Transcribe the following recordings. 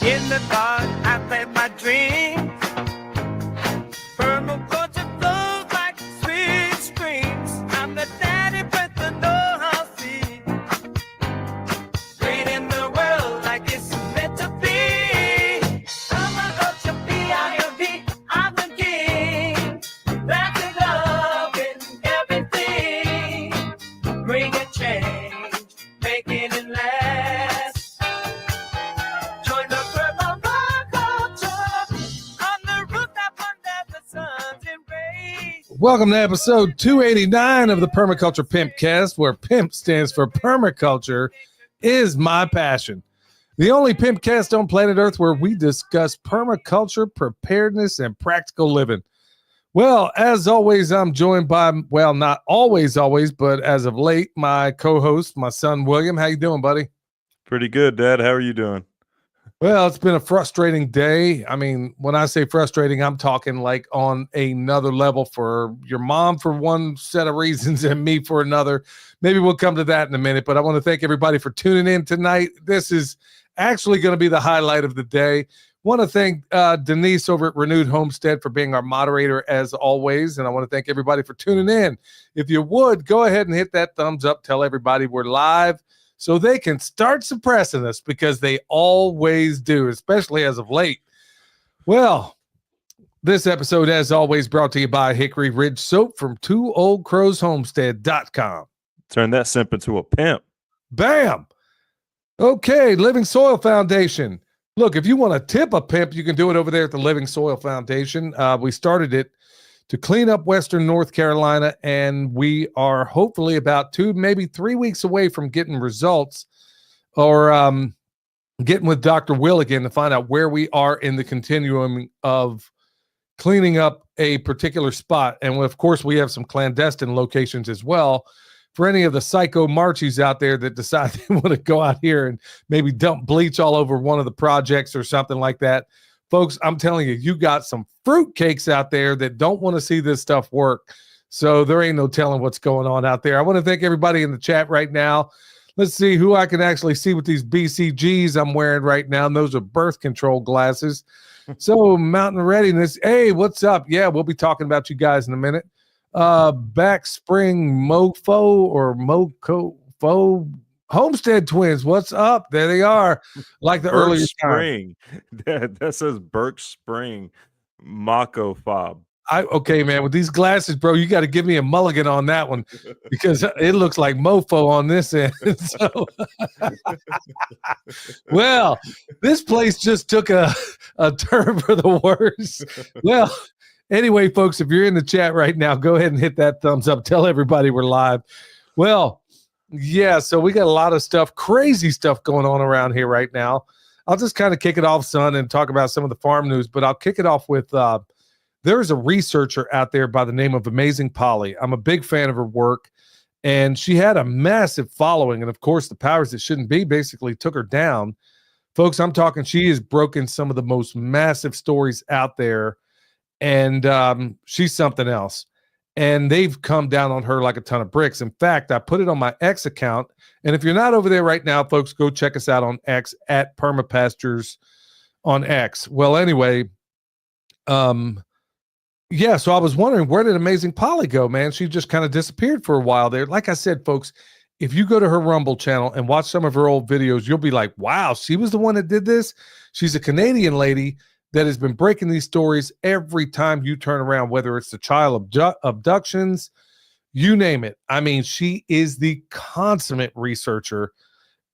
In the dark, I plant my dreams. Permaculture flows like sweet streams. I'm the daddy with the know-how seed. Green in the world like it's meant to be. Permaculture, P-I-M-P, I'm the king. That's love in everything. Bring a change, making it last. Join the permaculture on the rooftop under the sun's embrace. Welcome to episode 289 of the Permaculture Pimpcast, where PIMP stands for Permaculture is my passion. The only Pimpcast on planet Earth where we discuss permaculture, preparedness, and practical living. Well, as always, I'm joined by, well, not always, but as of late, my co-host, my son, William. How you doing, buddy? Pretty good, Dad. How are you doing? Well, it's been a frustrating day. I mean, when I say frustrating, I'm talking like on another level for your mom for one set of reasons and me for another. Maybe we'll come to that in a minute, but I want to thank everybody for tuning in tonight. This is actually going to be the highlight of the day. Want to thank Denise over at Renewed Homestead for being our moderator as always, and I want to thank everybody for tuning in. If you would, go ahead and hit that thumbs up. Tell everybody we're live, so they can start suppressing us, because they always do, especially as of late. Well, this episode, as always, brought to you by Hickory Ridge Soap from TwoOldCrowsHomestead.com. Turn that simp into a pimp. Bam! Okay, Living Soil Foundation. Look, if you want to tip a pimp, you can do it over there at the Living Soil Foundation. We started it to clean up Western North Carolina, and we are hopefully about 2, maybe 3 weeks away from getting results, or getting with Dr. Will again to find out where we are in the continuum of cleaning up a particular spot. And of course, we have some clandestine locations as well for any of the psycho Marchies out there that decide they want to go out here and maybe dump bleach all over one of the projects or something like that. Folks, I'm telling you, you got some fruitcakes out there that don't want to see this stuff work. So there ain't no telling what's going on out there. I want to thank everybody in the chat right now. Let's see who I can actually see with these BCGs I'm wearing right now. And those are birth control glasses. So Mountain Readiness. Hey, what's up? Yeah, we'll be talking about you guys in a minute. Back Spring Mofo or Mofo Homestead Twins. What's up? There they are. Like the earlier Spring. That says Birch Spring Mako Fob. Okay, man, with these glasses, bro, you got to give me a mulligan on that one, because it looks like mofo on this end. So, well, this place just took a turn for the worse. Well, anyway, folks, if you're in the chat right now, go ahead and hit that thumbs up. Tell everybody we're live. Well, yeah, so we got a lot of stuff, crazy stuff going on around here right now. I'll just kind of kick it off, son, and talk about some of the farm news, but I'll kick it off with there's a researcher out there by the name of Amazing Polly. I'm a big fan of her work, and she had a massive following, and of course, the powers that shouldn't be basically took her down. Folks, I'm talking, she has broken some of the most massive stories out there, and she's something else. And they've come down on her like a ton of bricks. In fact, I put it on my X account. And if you're not over there right now, folks, go check us out on X at Permapastures on X. Well, anyway, yeah, so I was wondering, where did Amazing Polly go, man? She just kind of disappeared for a while there. Like I said, folks, if you go to her Rumble channel and watch some of her old videos, you'll be like, wow, she was the one that did this? She's a Canadian lady that has been breaking these stories every time you turn around, whether it's the child abductions, you name it. I mean, she is the consummate researcher.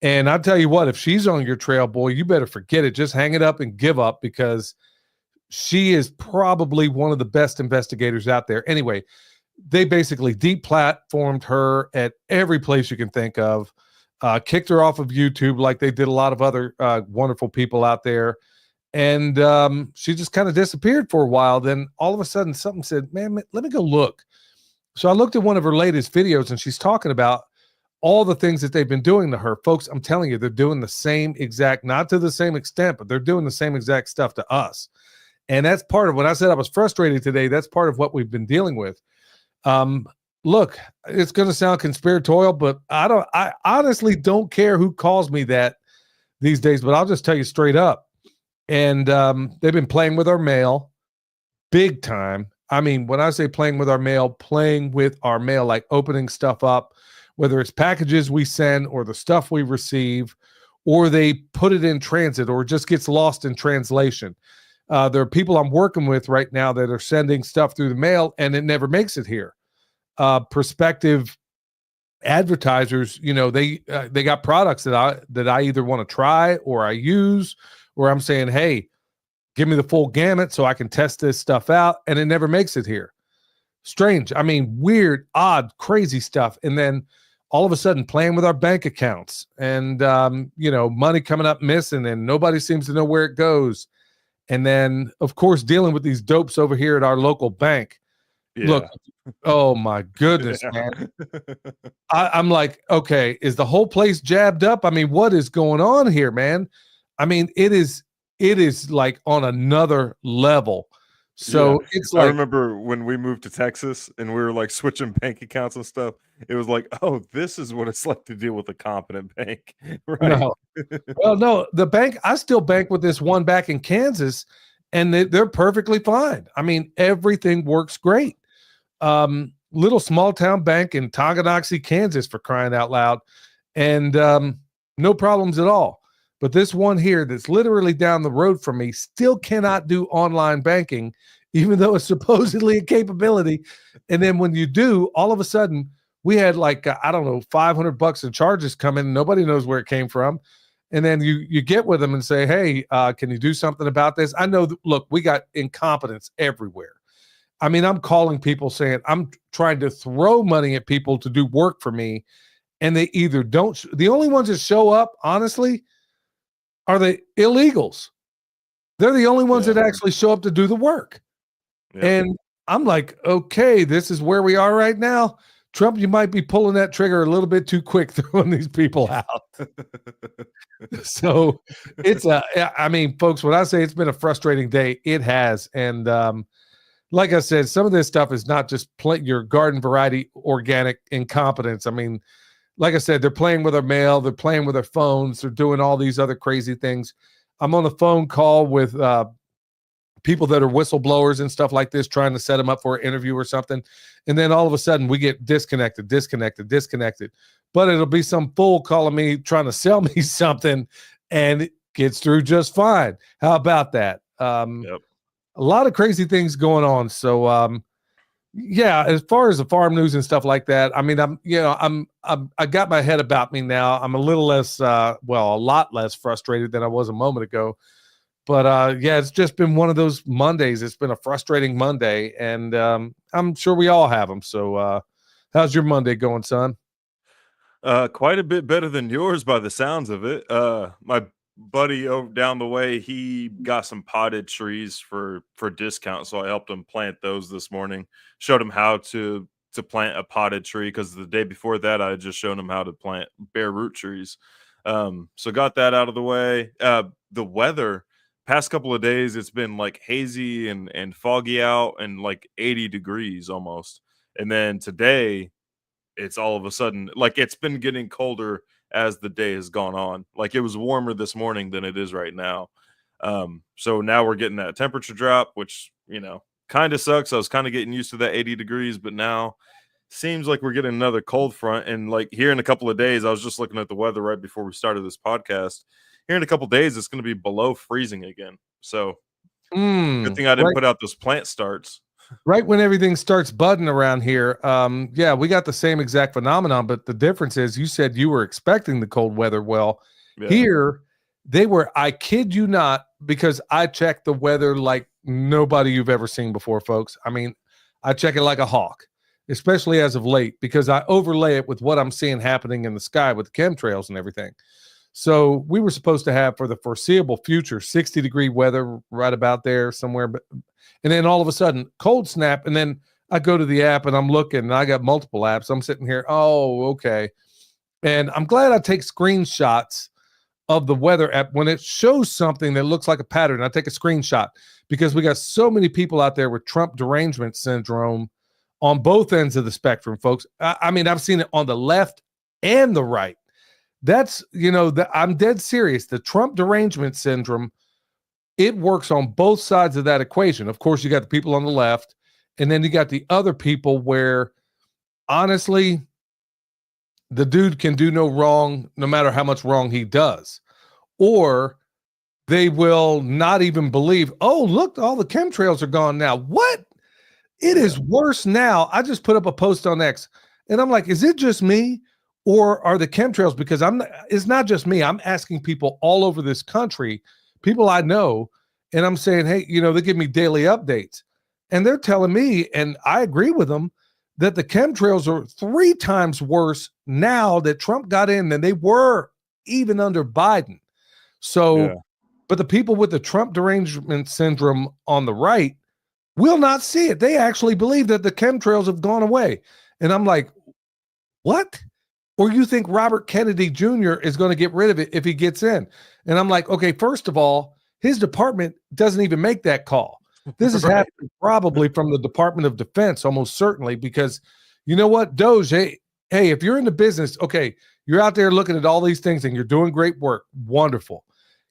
And I tell you what, if she's on your trail, boy, you better forget it. Just hang it up and give up, because she is probably one of the best investigators out there. Anyway, they basically deplatformed her at every place you can think of, kicked her off of YouTube like they did a lot of other wonderful people out there. And she just kind of disappeared for a while. Then all of a sudden something said, man, let me go look. So I looked at one of her latest videos, and she's talking about all the things that they've been doing to her. Folks, I'm telling you, they're doing the same exact, not to the same extent, but they're doing the same exact stuff to us. And that's part of, when I said I was frustrated today, that's part of what we've been dealing with. Look, it's going to sound conspiratorial, but I honestly don't care who calls me that these days, but I'll just tell you straight up. And they've been playing with our mail big time. I mean, when I say playing with our mail, like opening stuff up, whether it's packages we send or the stuff we receive, or they put it in transit or it just gets lost in translation. There are people I'm working with right now that are sending stuff through the mail and it never makes it here. Prospective advertisers, they got products that I either want to try or I use, or I'm saying, hey, give me the full gamut so I can test this stuff out, and it never makes it here. Strange. I mean, weird, odd, crazy stuff. And then all of a sudden playing with our bank accounts and, money coming up missing and nobody seems to know where it goes. And then, of course, dealing with these dopes over here at our local bank. Yeah. Look, oh my goodness, man. I'm like, okay, is the whole place jabbed up? I mean, what is going on here, man? I mean, it is like on another level. So it's like, I remember when we moved to Texas and we were like switching bank accounts and stuff. It was like, oh, this is what it's like to deal with a competent bank. Right. no, well, no, the bank, I still bank with this one back in Kansas, and they're perfectly fine. I mean, everything works great. Little small town bank in Tonganoxie, Kansas, for crying out loud, and no problems at all. But this one here that's literally down the road from me still cannot do online banking, even though it's supposedly a capability. And then when you do, all of a sudden we had like, I don't know, $500 in charges come in. Nobody knows where it came from. And then you get with them and say, hey, can you do something about this? I know, look, we got incompetence everywhere. I mean, I'm calling people saying I'm trying to throw money at people to do work for me. And they either don't. The only ones that show up, honestly, are the illegals. They're the only ones that actually show up to do the work. Yeah. And I'm like, okay, this is where we are right now. Trump, you might be pulling that trigger a little bit too quick throwing these people out. So it's I mean, folks, when I say it's been a frustrating day, it has. And like I said, some of this stuff is not just your garden variety organic incompetence. I mean, like I said, they're playing with our mail, they're playing with their phones, they're doing all these other crazy things. I'm on a phone call with people that are whistleblowers and stuff like this, trying to set them up for an interview or something. And then all of a sudden we get disconnected. But it'll be some fool calling me, trying to sell me something, and it gets through just fine. How about that? A lot of crazy things going on. So, yeah, as far as the farm news and stuff like that, I mean, I got my head about me now. I'm a little less, a lot less frustrated than I was a moment ago. But yeah, it's just been one of those Mondays. It's been a frustrating Monday, and I'm sure we all have them. So, how's your Monday going, son? Quite a bit better than yours by the sounds of it. My buddy over down the way, he got some potted trees for discount, so I helped him plant those this morning. Showed him how to plant a potted tree, because the day before that I had just shown him how to plant bare root trees. So got that out of the way. The weather past couple of days, it's been like hazy and foggy out and like 80 degrees almost. And then today it's all of a sudden like it's been getting colder as the day has gone on. Like it was warmer this morning than it is right now. So now we're getting that temperature drop, which, kind of sucks. I was kind of getting used to that 80 degrees, but now seems like we're getting another cold front. And like here in a couple of days, I was just looking at the weather right before we started this podcast. Here in a couple of days, it's going to be below freezing again. So good thing I didn't put out those plant starts. Right when everything starts budding around here, yeah, we got the same exact phenomenon, but the difference is you said you were expecting the cold weather. Well, here they were, I kid you not, because I check the weather like nobody you've ever seen before, folks. I mean, I check it like a hawk, especially as of late, because I overlay it with what I'm seeing happening in the sky with the chemtrails and everything. So we were supposed to have, for the foreseeable future, 60-degree weather right about there somewhere. And then all of a sudden, cold snap. And then I go to the app and I'm looking, and I got multiple apps. I'm sitting here, oh, okay. And I'm glad I take screenshots of the weather app. When it shows something that looks like a pattern, I take a screenshot, because we got so many people out there with Trump derangement syndrome on both ends of the spectrum, folks. I mean, I've seen it on the left and the right. That's, I'm dead serious. The Trump derangement syndrome it works on both sides of that equation. Of course, you got the people on the left, and then you got the other people where, honestly, the dude can do no wrong no matter how much wrong he does. Or they will not even believe, oh, look, all the chemtrails are gone now. What? It is worse now. I just put up a post on X, and I'm like, is it just me? Or are the chemtrails? Because it's not just me. I'm asking people all over this country, people I know, and I'm saying, hey, they give me daily updates. And they're telling me, and I agree with them, that the chemtrails are 3 times worse now that Trump got in than they were even under Biden. So, but the people with the Trump derangement syndrome on the right will not see it. They actually believe that the chemtrails have gone away. And I'm like, what? Or you think Robert Kennedy Jr. is going to get rid of it if he gets in? And I'm like, okay, first of all, his department doesn't even make that call. This is happening probably from the Department of Defense, almost certainly, because you know what, Doge, hey, if you're in the business, okay, you're out there looking at all these things and you're doing great work. Wonderful.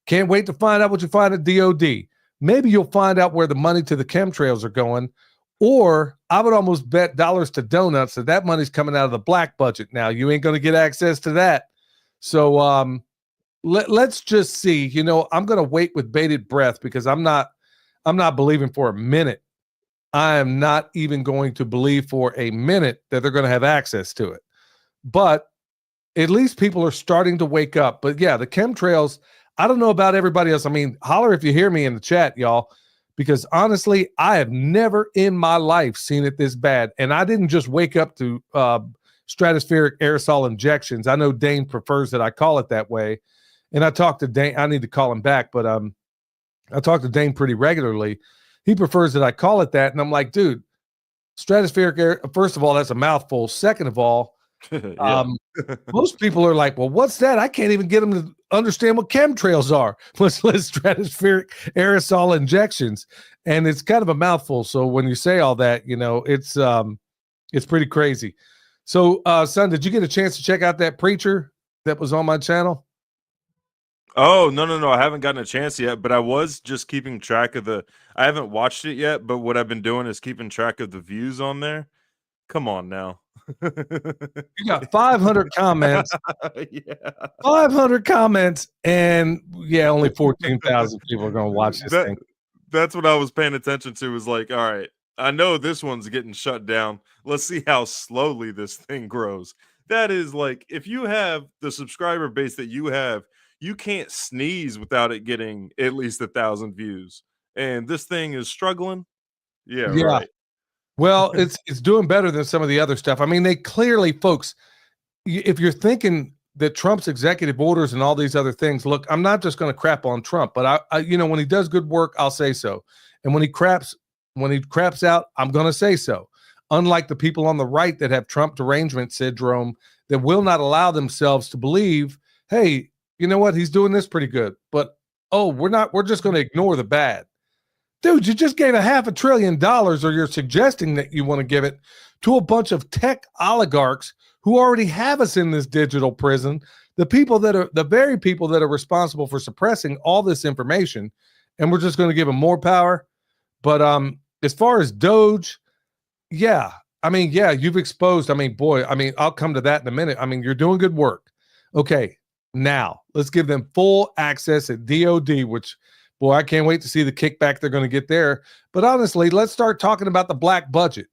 Can't wait to find out what you find at DOD. Maybe you'll find out where the money to the chemtrails are going, or I would almost bet dollars to donuts that money's coming out of the black budget. Now you ain't going to get access to that. So let's just see. I'm going to wait with bated breath because I'm not believing for a minute. I am not even going to believe for a minute that they're going to have access to it. But at least people are starting to wake up. But yeah, the chemtrails, I don't know about everybody else. I mean, holler if you hear me in the chat, y'all, because honestly, I have never in my life seen it this bad. And I didn't just wake up to stratospheric aerosol injections. I know Dane prefers that I call it that way. And I talked to Dane. I need to call him back, but I talk to Dane pretty regularly. He prefers that I call it that. And I'm like, dude, stratospheric air, first of all, that's a mouthful. Second of all, most people are like, well, what's that? I can't even get them to understand what chemtrails are, much less stratospheric aerosol injections. And it's kind of a mouthful. So when you say all that, it's pretty crazy. So, son, did you get a chance to check out that preacher that was on my channel? Oh, no. I haven't gotten a chance yet, but I was just keeping track of I haven't watched it yet, but what I've been doing is keeping track of the views on there. Come on now. You got 500 comments. Yeah. 500 comments, and yeah, only 14,000 people are going to watch this thing. That's what I was paying attention to, was like, all right, I know this one's getting shut down. Let's see how slowly this thing grows. That is like, if you have the subscriber base that you have, you can't sneeze without it getting at least 1,000 views. And this thing is struggling. Yeah. Right. Well, it's doing better than some of the other stuff. I mean, they clearly, folks, if you're thinking that Trump's executive orders and all these other things, look, I'm not just going to crap on Trump, but I when he does good work, I'll say so. And when he craps out, I'm going to say so. Unlike the people on the right that have Trump derangement syndrome that will not allow themselves to believe, hey, you know what? He's doing this pretty good, but we're just going to ignore the bad. Dude, you just gave $500 billion, or you're suggesting that you want to give it to a bunch of tech oligarchs who already have us in this digital prison. The very people that are responsible for suppressing all this information, and we're just going to give them more power. But as far as Doge, you've exposed. I'll come to that in a minute. I mean, you're doing good work. Okay, now let's give them full access at DOD, which, boy, I can't wait to see the kickback they're going to get there. But honestly, let's start talking about the black budget.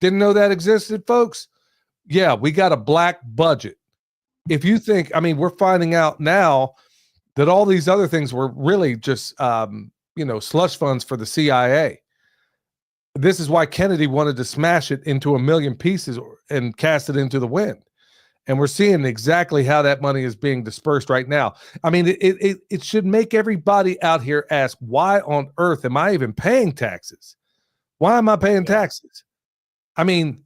Didn't know that existed, folks? Yeah, we got a black budget. If you think, we're finding out now that all these other things were really just, slush funds for the CIA. This is why Kennedy wanted to smash it into 1 million pieces and cast it into the wind. And we're seeing exactly how that money is being dispersed right now. I mean, it should make everybody out here ask, why on earth am I even paying taxes? Why am I paying taxes? I mean,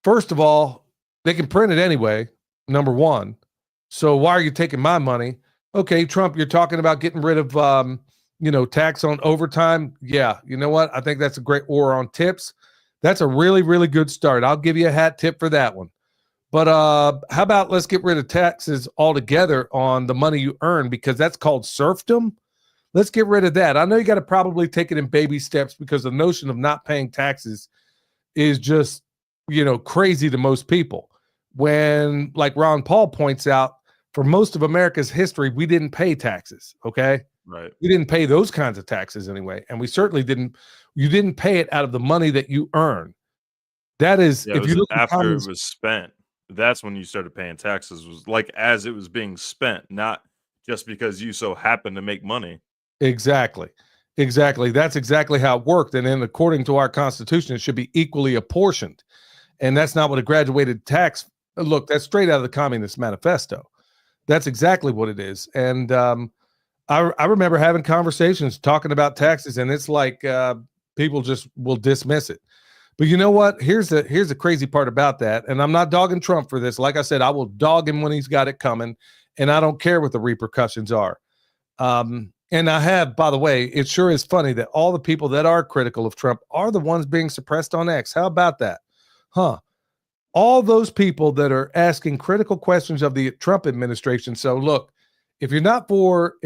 first of all, they can print it anyway, number one. So why are you taking my money? Okay, Trump, you're talking about getting rid of, tax on overtime. Yeah, you know what? I think that's a great, or on tips. That's a really, really good start. I'll give you a hat tip for that one. But how about let's get rid of taxes altogether on the money you earn, because that's called serfdom. Let's get rid of that. I know you got to probably take it in baby steps because the notion of not paying taxes is just, crazy to most people. When, like Ron Paul points out, for most of America's history, we didn't pay taxes. Okay. Right. We didn't pay those kinds of taxes anyway. And we certainly you didn't pay it out of the money that you earn. That is, Yeah, if you look after it was spent, that's when you started paying taxes, was like as it was being spent, not just because you so happened to make money. Exactly. Exactly. That's exactly how it worked. And then according to our Constitution, it should be equally apportioned. And that's not what a graduated tax, look, that's straight out of the Communist Manifesto. That's exactly what it is. And I remember having conversations talking about taxes, and it's like people just will dismiss it. But you know what? Here's the crazy part about that. And I'm not dogging Trump for this. Like I said, I will dog him when he's got it coming, and I don't care what the repercussions are. And I have, by the way, it sure is funny that all the people that are critical of Trump are the ones being suppressed on X. How about that? Huh? All those people that are asking critical questions of the Trump administration. So look, if you're not for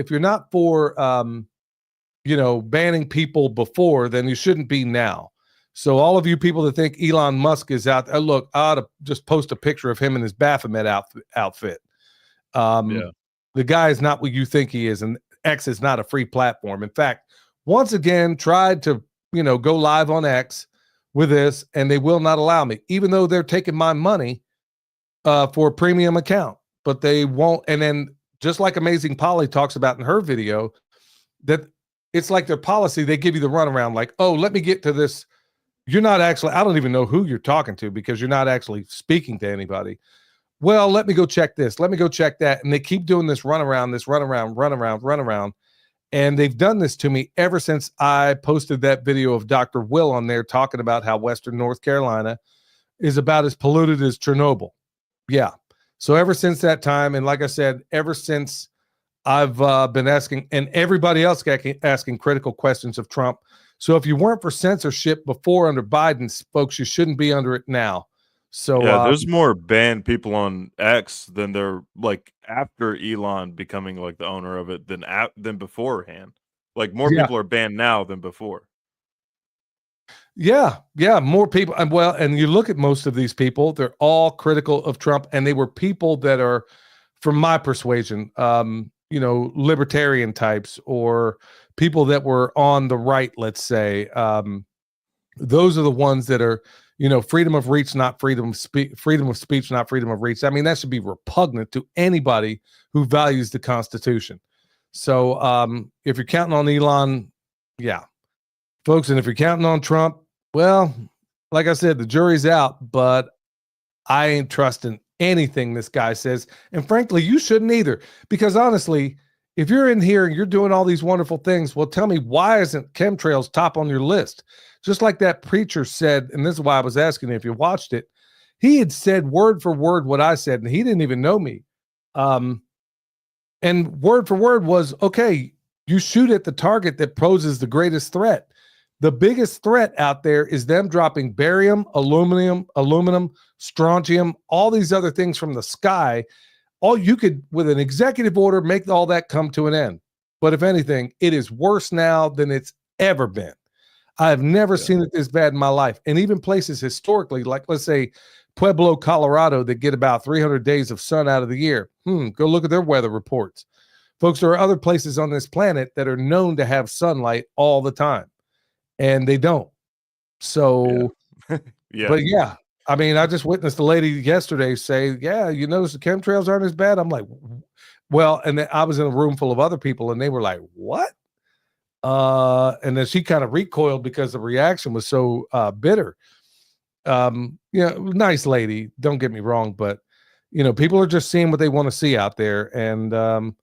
banning people before, then you shouldn't be now. So all of you people that think Elon Musk is out there, look, I ought to just post a picture of him in his Baphomet outfit. The guy is not what you think he is, and X is not a free platform. In fact, once again, tried to go live on X with this, and they will not allow me, even though they're taking my money for a premium account, but they won't. And then just like Amazing Polly talks about in her video, that it's like their policy. They give you the runaround, like, oh, let me get to this. You're not actually, I don't even know who you're talking to because you're not actually speaking to anybody. Well, let me go check this. Let me go check that. And they keep doing this runaround. And they've done this to me ever since I posted that video of Dr. Will on there talking about how Western North Carolina is about as polluted as Chernobyl. Yeah. So ever since that time, and like I said, ever since I've been asking, and everybody else asking critical questions of Trump. So if you weren't for censorship before under Biden, folks, you shouldn't be under it now. So yeah, there's more banned people on X than there like after Elon becoming like the owner of it than beforehand. Like more people are banned now than before. Yeah, more people. And well, and you look at most of these people, they're all critical of Trump, and they were people that are, from my persuasion, libertarian types or people that were on the right, let's say. Those are the ones that are, freedom of reach, not freedom of speech, not freedom of reach. I mean, that should be repugnant to anybody who values the Constitution. So if you're counting on Elon, yeah, folks, and if you're counting on Trump, well, like I said, the jury's out, but I ain't trusting anything this guy says. And frankly, you shouldn't either, because honestly, if you're in here and you're doing all these wonderful things, well, tell me, why isn't chemtrails top on your list? Just like that preacher said, and this is why I was asking if you watched it, he had said word for word what I said, and he didn't even know me. And word for word was, okay, you shoot at the target that poses the greatest threat. The biggest threat out there is them dropping barium, aluminum, strontium, all these other things from the sky. All you could, with an executive order, make all that come to an end. But if anything, it is worse now than it's ever been. I have never seen it this bad in my life. And even places historically, like let's say Pueblo, Colorado, that get about 300 days of sun out of the year. Go look at their weather reports. Folks, there are other places on this planet that are known to have sunlight all the time, and they don't. So, But yeah, I mean, I just witnessed a lady yesterday say, yeah, you notice the chemtrails aren't as bad. I'm like, well, and then I was in a room full of other people, and they were like, what? And then she kind of recoiled because the reaction was so bitter. Nice lady, don't get me wrong, but people are just seeing what they want to see out there, and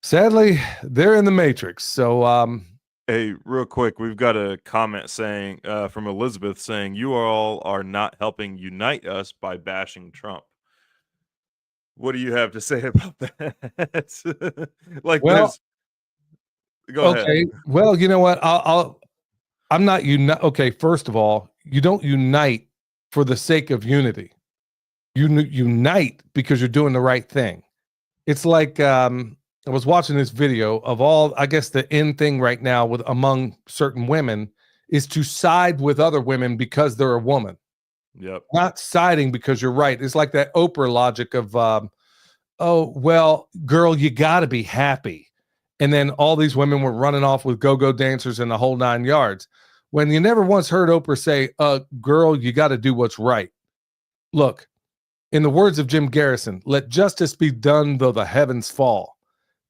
sadly, they're in the matrix. So, hey, real quick, we've got a comment saying from Elizabeth saying, "You all are not helping unite us by bashing Trump." What do you have to say about that? Go ahead. Okay. Well, you know what? I'm not okay. First of all, you don't unite for the sake of unity. You unite because you're doing the right thing. It's like, I was watching this video of all, I guess the in thing right now with among certain women is to side with other women because they're a woman, Yep. not siding because you're right. It's like that Oprah logic of, oh, well, girl, you got to be happy. And then all these women were running off with go-go dancers and the whole 9 yards. When you never once heard Oprah say, girl, you got to do what's right. Look, in the words of Jim Garrison, let justice be done though the heavens fall.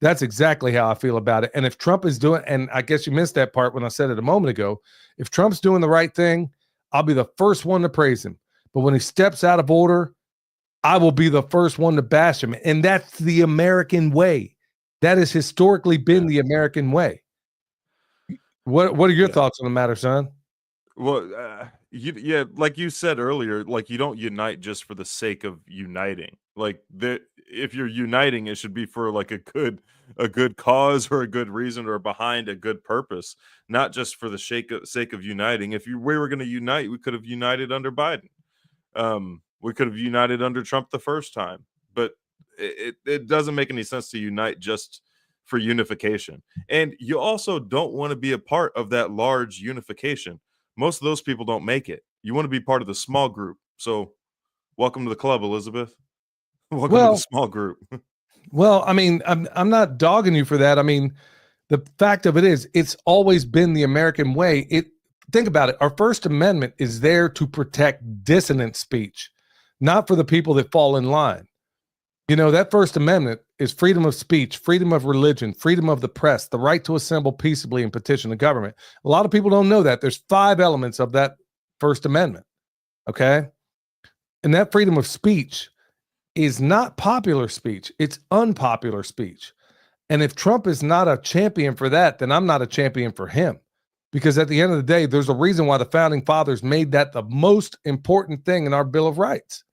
That's exactly how I feel about it. And if Trump is doing, and I guess you missed that part when I said it a moment ago, if Trump's doing the right thing, I'll be the first one to praise him. But when he steps out of order, I will be the first one to bash him. And that's the American way. That has historically been the American way. What are your thoughts on the matter, son? Well, like you said earlier, like you don't unite just for the sake of uniting. Like if you're uniting, it should be for like a good cause or a good reason or behind a good purpose, not just for the sake of uniting. If we were going to unite, we could have united under Biden. We could have united under Trump the first time, but it doesn't make any sense to unite just for unification. And you also don't want to be a part of that large unification. Most of those people don't make it. You want to be part of the small group. So welcome to the club, Elizabeth. Welcome to the small group. Well, I mean, I'm not dogging you for that. I mean, the fact of it is, it's always been the American way. Think about it. Our First Amendment is there to protect dissonant speech, not for the people that fall in line. You know, that First Amendment is freedom of speech, freedom of religion, freedom of the press, the right to assemble peaceably and petition the government. A lot of people don't know that. There's 5 elements of that First Amendment, okay? And that freedom of speech is not popular speech. It's unpopular speech. And if Trump is not a champion for that, then I'm not a champion for him. Because at the end of the day, there's a reason why the Founding Fathers made that the most important thing in our Bill of Rights.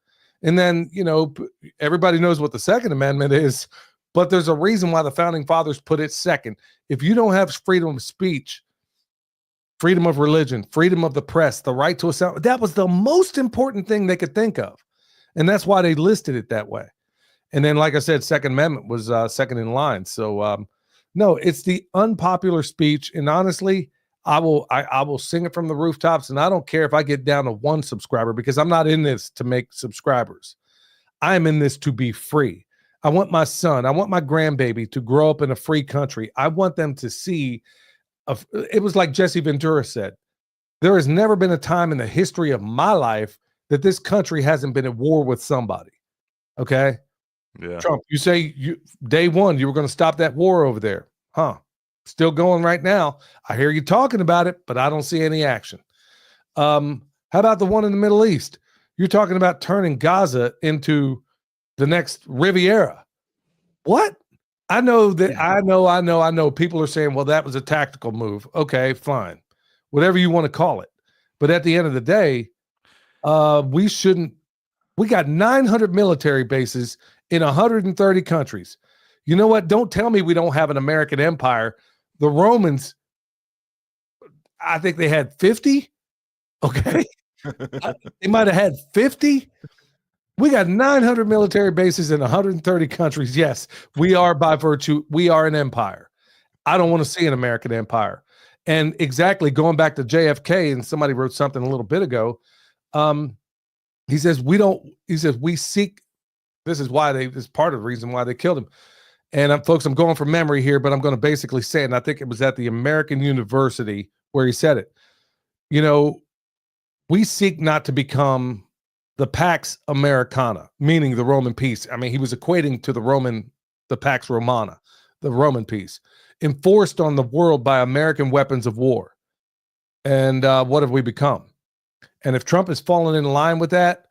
And then, you know, everybody knows what the Second Amendment is, but there's a reason why the Founding Fathers put it second. If you don't have freedom of speech, freedom of religion, freedom of the press, the right to assemble, that was the most important thing they could think of. And that's why they listed it that way. And then, like I said, Second Amendment was second in line. So, no, it's the unpopular speech. And honestly, I will sing it from the rooftops, and I don't care if I get down to 1 subscriber, because I'm not in this to make subscribers. I am in this to be free. I want my son, I want my grandbaby to grow up in a free country. I want them to see, it was like Jesse Ventura said, there has never been a time in the history of my life that this country hasn't been at war with somebody. Okay? Yeah. Trump, you say day one, you were going to stop that war over there. Huh? Still going right now. I hear you talking about it, but I don't see any action. How about the one in the Middle East? You're talking about turning Gaza into the next Riviera. What? I know that. I know. People are saying, well, that was a tactical move. Okay, fine. Whatever you want to call it. But at the end of the day, we shouldn't. We got 900 military bases in 130 countries. You know what? Don't tell me we don't have an American empire. The Romans, I think they had 50. Okay. They might have had 50. We got 900 military bases in 130 countries. Yes, we are by virtue. We are an empire. I don't want to see an American empire. And exactly going back to JFK, and somebody wrote something a little bit ago. He says, we seek, this is part of the reason why they killed him. And folks, I'm going from memory here, but I'm going to basically say it. And I think it was at the American University where he said it. You know, we seek not to become the Pax Americana, meaning the Roman peace. I mean, he was equating to the Pax Romana, the Roman peace, enforced on the world by American weapons of war. And what have we become? And if Trump is falling in line with that,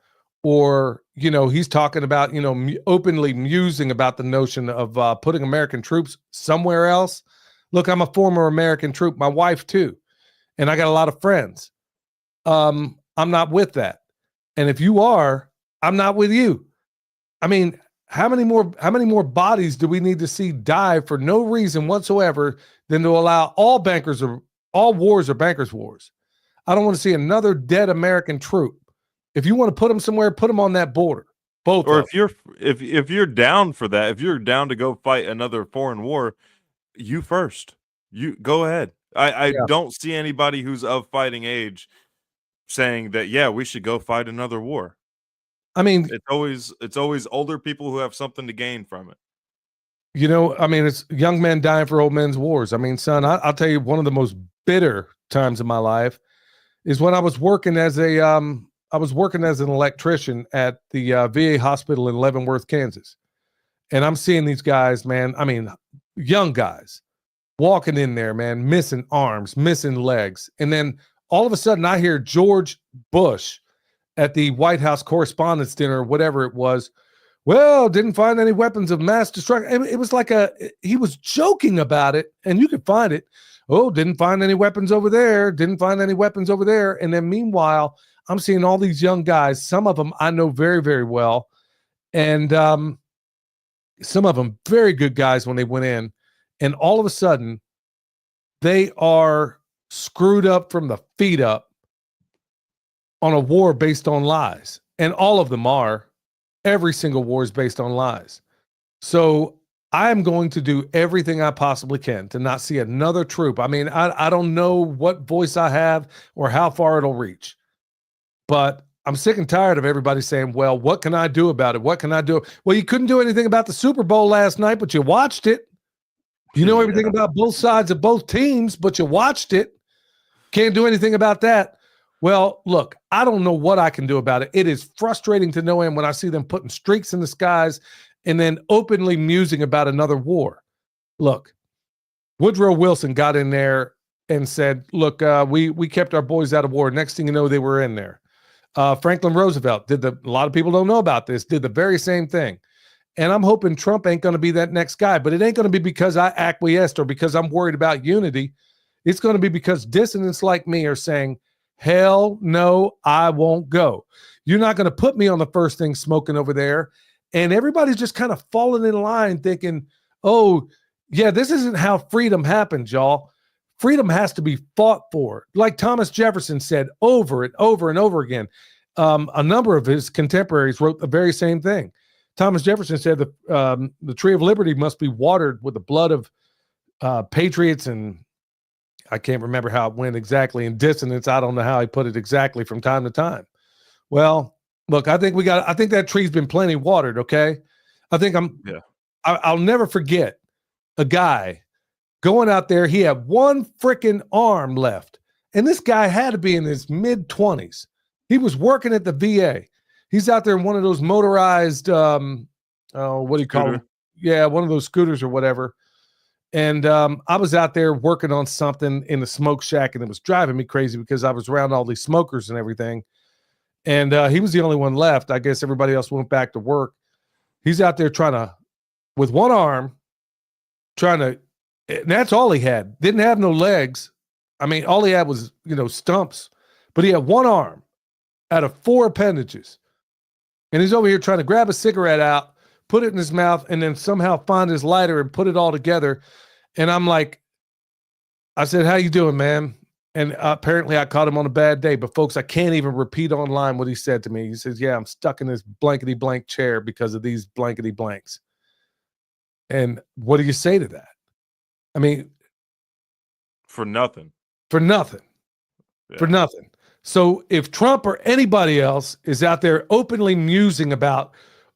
or, you know, he's talking about, you know, openly musing about the notion of putting American troops somewhere else. Look, I'm a former American troop, my wife too, and I got a lot of friends. I'm not with that. And if you are, I'm not with you. I mean, how many more bodies do we need to see die for no reason whatsoever than to allow all wars are bankers' wars? I don't want to see another dead American troop. If you want to put them somewhere, put them on that border. Both Or of them. if you're down for that, if you're down to go fight another foreign war, you first. You go ahead. I Yeah. don't see anybody who's of fighting age saying that, yeah, we should go fight another war. I mean, It's always older people who have something to gain from it. you know, I mean, it's young men dying for old men's wars. I mean, son, I'll tell you, one of the most bitter times of my life is when I was working as an electrician at the VA hospital in Leavenworth, Kansas. And I'm seeing these guys, man. I mean, young guys walking in there, man, missing arms, missing legs. And then all of a sudden I hear George Bush at the White House Correspondents' Dinner, whatever it was. Well, didn't find any weapons of mass destruction. It was like he was joking about it, and you could find it. Oh, didn't find any weapons over there. Didn't find any weapons over there. And then meanwhile, I'm seeing all these young guys. Some of them I know very, very well. And some of them very good guys when they went in. And all of a sudden, they are screwed up from the feet up on a war based on lies. And all of them are. Every single war is based on lies. So I am going to do everything I possibly can to not see another troop. I mean, I don't know what voice I have or how far it'll reach. But I'm sick and tired of everybody saying, well, what can I do about it? What can I do? Well, you couldn't do anything about the Super Bowl last night, but you watched it. You know everything about both sides of both teams, but you watched it. Can't do anything about that. Well, look, I don't know what I can do about it. It is frustrating to no end when I see them putting streaks in the skies and then openly musing about another war. Look, Woodrow Wilson got in there and said, look, we kept our boys out of war. Next thing you know, they were in there. Franklin Roosevelt a lot of people don't know about this, did the very same thing. And I'm hoping Trump ain't going to be that next guy, but it ain't going to be because I acquiesced or because I'm worried about unity. It's going to be because dissidents like me are saying, hell no, I won't go. You're not going to put me on the first thing smoking over there. And everybody's just kind of falling in line thinking, oh, yeah, this isn't how freedom happens, y'all. Freedom has to be fought for. Like Thomas Jefferson said over and over and over again. A number of his contemporaries wrote the very same thing. Thomas Jefferson said the tree of liberty must be watered with the blood of patriots, and I can't remember how it went exactly in dissonance. I don't know how he put it exactly from time to time. Well, look, I think that tree's been plenty watered. Okay. I'll never forget a guy going out there. He had one freaking arm left. And this guy had to be in his mid-20s. He was working at the VA. He's out there in one of those motorized, what do you call them? Yeah, one of those scooters or whatever. And I was out there working on something in the smoke shack, and it was driving me crazy because I was around all these smokers and everything. And he was the only one left. I guess everybody else went back to work. He's out there with one arm, and that's all he had. Didn't have no legs. I mean, all he had was, stumps. But he had one arm out of 4 appendages. And he's over here trying to grab a cigarette out, put it in his mouth, and then somehow find his lighter and put it all together. And I'm like, I said, how you doing, man? And apparently I caught him on a bad day. But folks, I can't even repeat online what he said to me. He says, yeah, I'm stuck in this blankety blank chair because of these blankety blanks. And what do you say to that? I mean, for nothing. Yeah. For nothing. So if Trump or anybody else is out there openly musing about,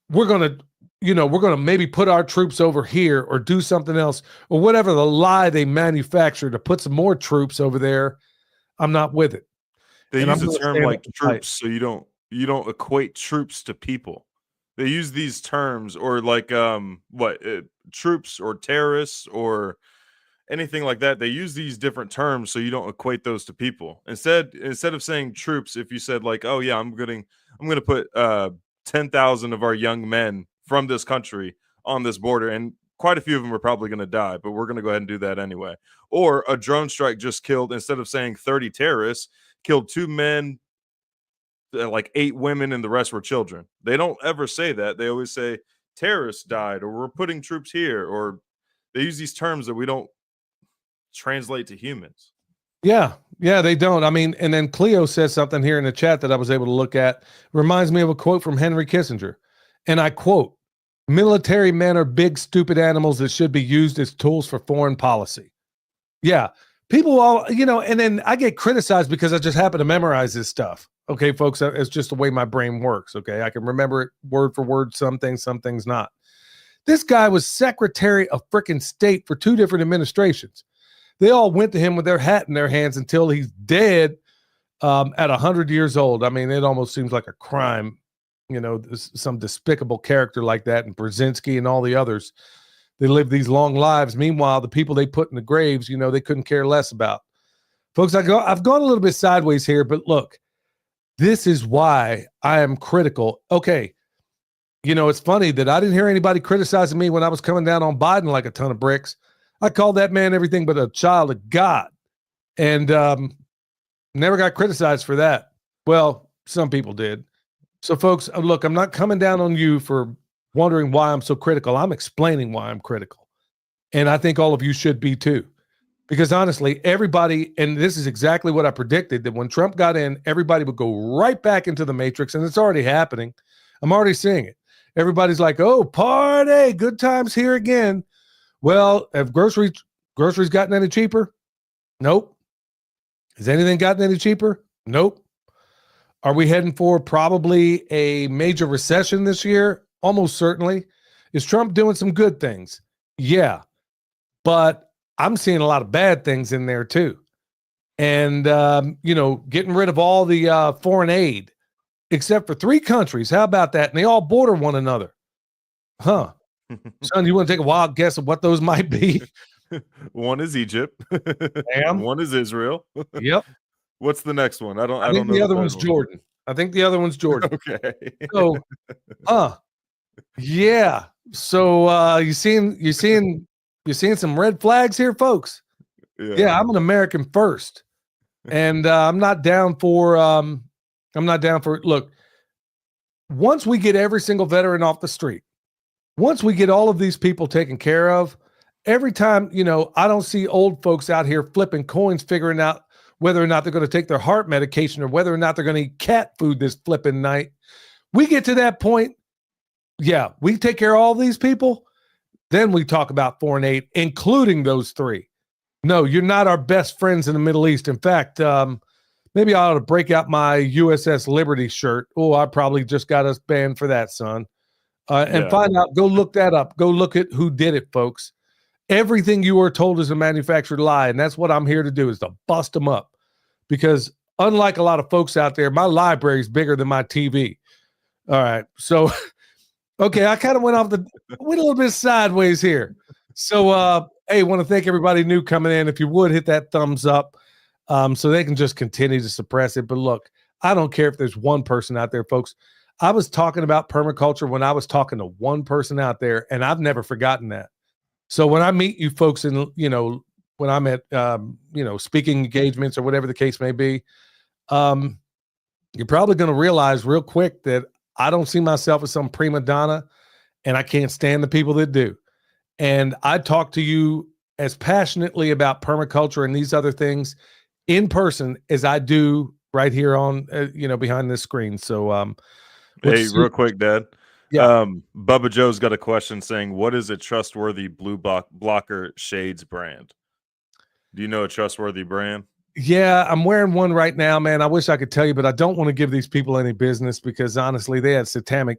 we're going to maybe put our troops over here or do something else or whatever the lie they manufacture to put some more troops over there, I'm not with it. They use a term like troops, so you don't equate troops to people. They use these terms or like troops or terrorists or anything like that. They use these different terms so you don't equate those to people. Instead of saying troops, if you said like, oh yeah, I'm gonna put 10,000 of our young men from this country on this border, and quite a few of them are probably going to die, but we're going to go ahead and do that anyway. Or a drone strike just killed, instead of saying 30 terrorists, killed 2 men, like 8 women, and the rest were children. They don't ever say that. They always say terrorists died, or we're putting troops here, or they use these terms that we don't translate to humans. Yeah, they don't. I mean, and then Cleo says something here in the chat that I was able to look at. Reminds me of a quote from Henry Kissinger. And I quote, military men are big, stupid animals that should be used as tools for foreign policy. Yeah. People all, and then I get criticized because I just happen to memorize this stuff. Okay, folks, it's just the way my brain works. Okay. I can remember it word for word, some things not. This guy was Secretary of frickin' State for 2 different administrations. They all went to him with their hat in their hands until he's dead at 100 years old. I mean, it almost seems like a crime, some despicable character like that, and Brzezinski and all the others. They live these long lives. Meanwhile, the people they put in the graves, they couldn't care less about. Folks, I've gone a little bit sideways here, but look, this is why I am critical. Okay, it's funny that I didn't hear anybody criticizing me when I was coming down on Biden like a ton of bricks. I called that man everything but a child of God, and never got criticized for that. Well, some people did. So, folks, look, I'm not coming down on you for wondering why I'm so critical. I'm explaining why I'm critical. And I think all of you should be too. Because honestly, everybody, and this is exactly what I predicted, that when Trump got in, everybody would go right back into the matrix, and it's already happening. I'm already seeing it. Everybody's like, oh, party, good times here again. Well, have groceries gotten any cheaper? Nope. Has anything gotten any cheaper? Nope. Are we heading for probably a major recession this year? Almost certainly. Is Trump doing some good things? Yeah. But I'm seeing a lot of bad things in there too. And, getting rid of all the foreign aid, except for 3 countries. How about that? And they all border one another. Huh. Son, you want to take a wild guess of what those might be? One is Egypt. Damn. One is Israel. Yep. What's the next one? I don't think know. The other one's Jordan. I think the other one's Jordan. Okay. So, yeah. So you seeing some red flags here, folks? Yeah, I'm an American first, and I'm not down for. Look, once we get every single veteran off the street, once we get all of these people taken care of, every time I don't see old folks out here flipping coins, figuring out whether or not they're going to take their heart medication or whether or not they're going to eat cat food this flipping night. We get to that point. Yeah, we take care of all these people. Then we talk about foreign aid, including those 3. No, you're not our best friends in the Middle East. In fact, maybe I ought to break out my USS Liberty shirt. Oh, I probably just got us banned for that, son. And find out, go look that up. Go look at who did it, folks. Everything you were told is a manufactured lie, and that's what I'm here to do, is to bust them up. Because unlike a lot of folks out there, my library is bigger than my TV. All right, so okay, I kind of went a little bit sideways here. So, hey, want to thank everybody new coming in. If you would hit that thumbs up, so they can just continue to suppress it. But look, I don't care if there's one person out there, folks. I was talking about permaculture when I was talking to one person out there, and I've never forgotten that. So when I meet you folks in, when I'm at, speaking engagements or whatever the case may be, you're probably going to realize real quick that I don't see myself as some prima donna, and I can't stand the people that do. And I talk to you as passionately about permaculture and these other things in person as I do right here on, behind this screen. So, hey, real quick, Dad. Yeah. Bubba Joe's got a question saying, what is a trustworthy blue blocker shades brand? Do you know a trustworthy brand? Yeah, I'm wearing one right now, man. I wish I could tell you, but I don't want to give these people any business because honestly, they had satanic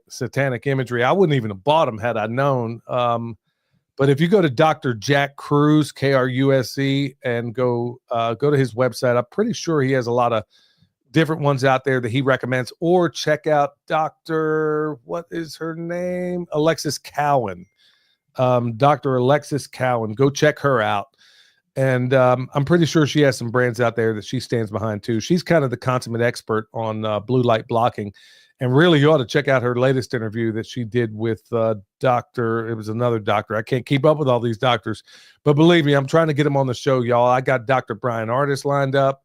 imagery. I wouldn't even have bought them had I known. But if you go to Dr. Jack Kruse, Kruse, and go to his website, I'm pretty sure he has a lot of different ones out there that he recommends, or check out Dr. what is her name? Alexis Cowan. Dr. Alexis Cowan. Go check her out. And I'm pretty sure she has some brands out there that she stands behind too. She's kind of the consummate expert on blue light blocking. And really, you ought to check out her latest interview that she did with it was another doctor. I can't keep up with all these doctors, but believe me, I'm trying to get them on the show, y'all. I got Dr. Brian Artis lined up.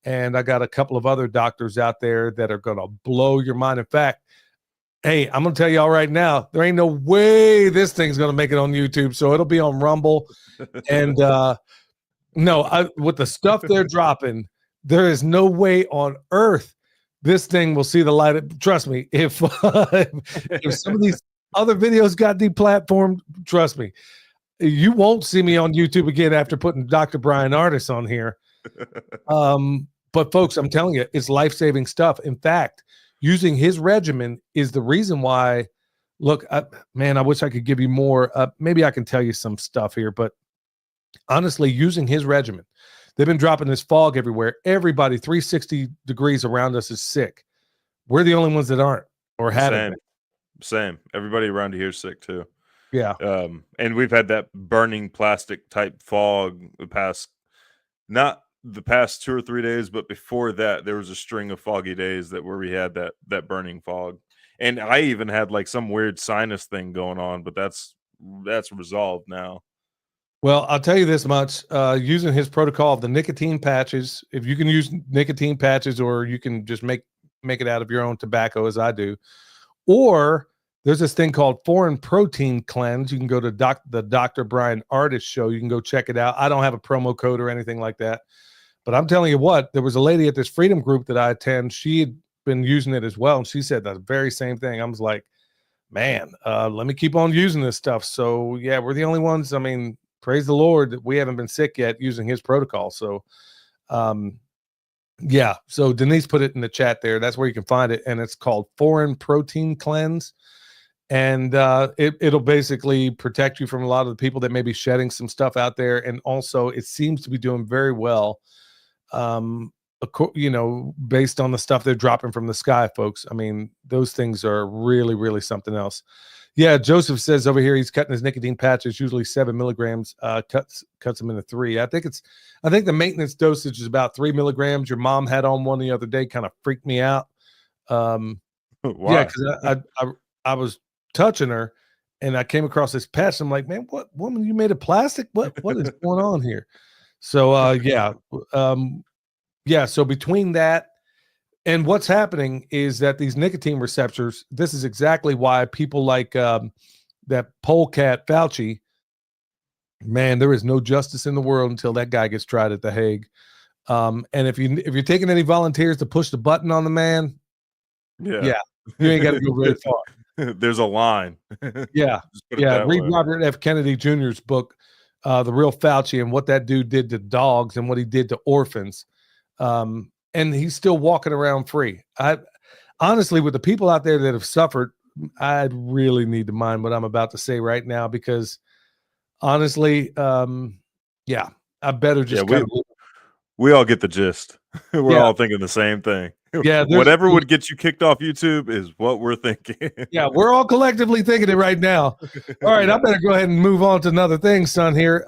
And I got a couple of other doctors out there that are going to blow your mind. In fact, hey, I'm going to tell y'all right now, there ain't no way this thing's going to make it on YouTube. So it'll be on Rumble. And with the stuff they're dropping, there is no way on earth this thing will see the light. Trust me, if some of these other videos got deplatformed, trust me, you won't see me on YouTube again after putting Dr. Brian Artis on here. But folks, I'm telling you, it's life-saving stuff. In fact, using his regimen is the reason why. Look, man, I wish I could give you more. Maybe I can tell you some stuff here, but honestly, using his regimen, they've been dropping this fog everywhere. Everybody 360 degrees around us is sick. We're the only ones that aren't or haven't. Same. Everybody around here is sick too. Yeah. And we've had that burning plastic type fog not the past 2 or 3 days, but before that, there was a string of foggy days where we had that burning fog. And I even had like some weird sinus thing going on, but that's resolved now. Well, I'll tell you this much, using his protocol of the nicotine patches, if you can use nicotine patches, or you can just make it out of your own tobacco as I do, or there's this thing called Foreign Protein Cleanse. You can go to the Dr. Brian Artis show. You can go check it out. I don't have a promo code or anything like that, but I'm telling you what, there was a lady at this freedom group that I attend. She had been using it as well, and she said the very same thing. I was like, man, let me keep on using this stuff. So yeah, we're the only ones. I mean, praise the Lord that we haven't been sick yet using his protocol. So yeah, so Denise put it in the chat there. That's where you can find it, and it's called Foreign Protein Cleanse. And it'll basically protect you from a lot of the people that may be shedding some stuff out there. And also it seems to be doing very well, based on the stuff they're dropping from the sky, folks. I mean, those things are really, really something else. Yeah, Joseph says over here he's cutting his nicotine patches, usually 7 milligrams, cuts them into 3. I think the maintenance dosage is about 3 milligrams. Your mom had on one the other day, kind of freaked me out. Yeah, because I was touching her and I came across this patch. I'm like, man, what, woman, you made of plastic? What is going on here? So yeah, so between that and what's happening is that these nicotine receptors, this is exactly why people like that polecat Fauci, man, there is no justice in the world until that guy gets tried at The Hague. And if you're taking any volunteers to push the button on the man, yeah, you ain't got to go very far. There's a line. Yeah. Read Robert F. Kennedy Jr.'s book, The Real Fauci, and what that dude did to dogs and what he did to orphans. And he's still walking around free. I honestly, with the people out there that have suffered, I really need to mind what I'm about to say right now, because honestly, yeah, I better just we all get the gist. We're all thinking the same thing. Yeah, whatever would get you kicked off YouTube is what we're thinking. Yeah, we're all collectively thinking it right now. All right, I better go ahead and move on to another thing, son. Here,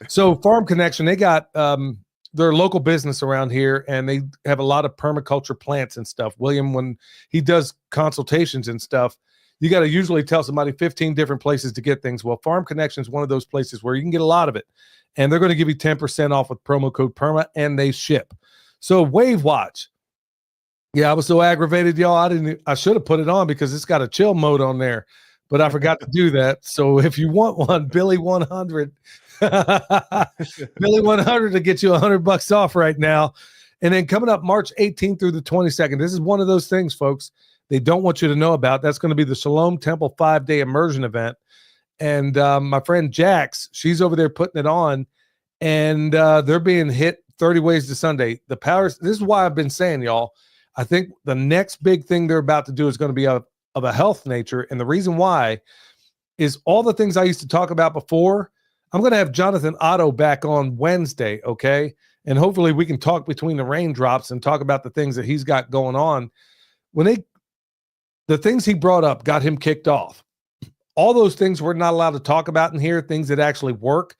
so Farm Connection, they got their local business around here, and they have a lot of permaculture plants and stuff. William, when he does consultations and stuff, you got to usually tell somebody 15 different places to get things. Well, Farm Connection is one of those places where you can get a lot of it, and they're going to give you 10% off with promo code PERMA, and they ship. So Wave Watch. Yeah, I was so aggravated, y'all. I should have put it on because it's got a chill mode on there, but I forgot to do that. So if you want one, Billy 100, Billy 100 to get you $100 off right now. And then coming up March 18th through the 22nd, this is one of those things, folks, they don't want you to know about. That's going to be the Shalom Temple 5-day immersion event. And my friend Jax, she's over there putting it on, and they're being hit 30 ways to Sunday. The powers. This is why I've been saying, y'all, I think the next big thing they're about to do is going to be of a health nature. And the reason why is all the things I used to talk about before. I'm going to have Jonathan Otto back on Wednesday, okay? And hopefully we can talk between the raindrops and talk about the things that he's got going on. The things he brought up got him kicked off. All those things we're not allowed to talk about in here, things that actually work.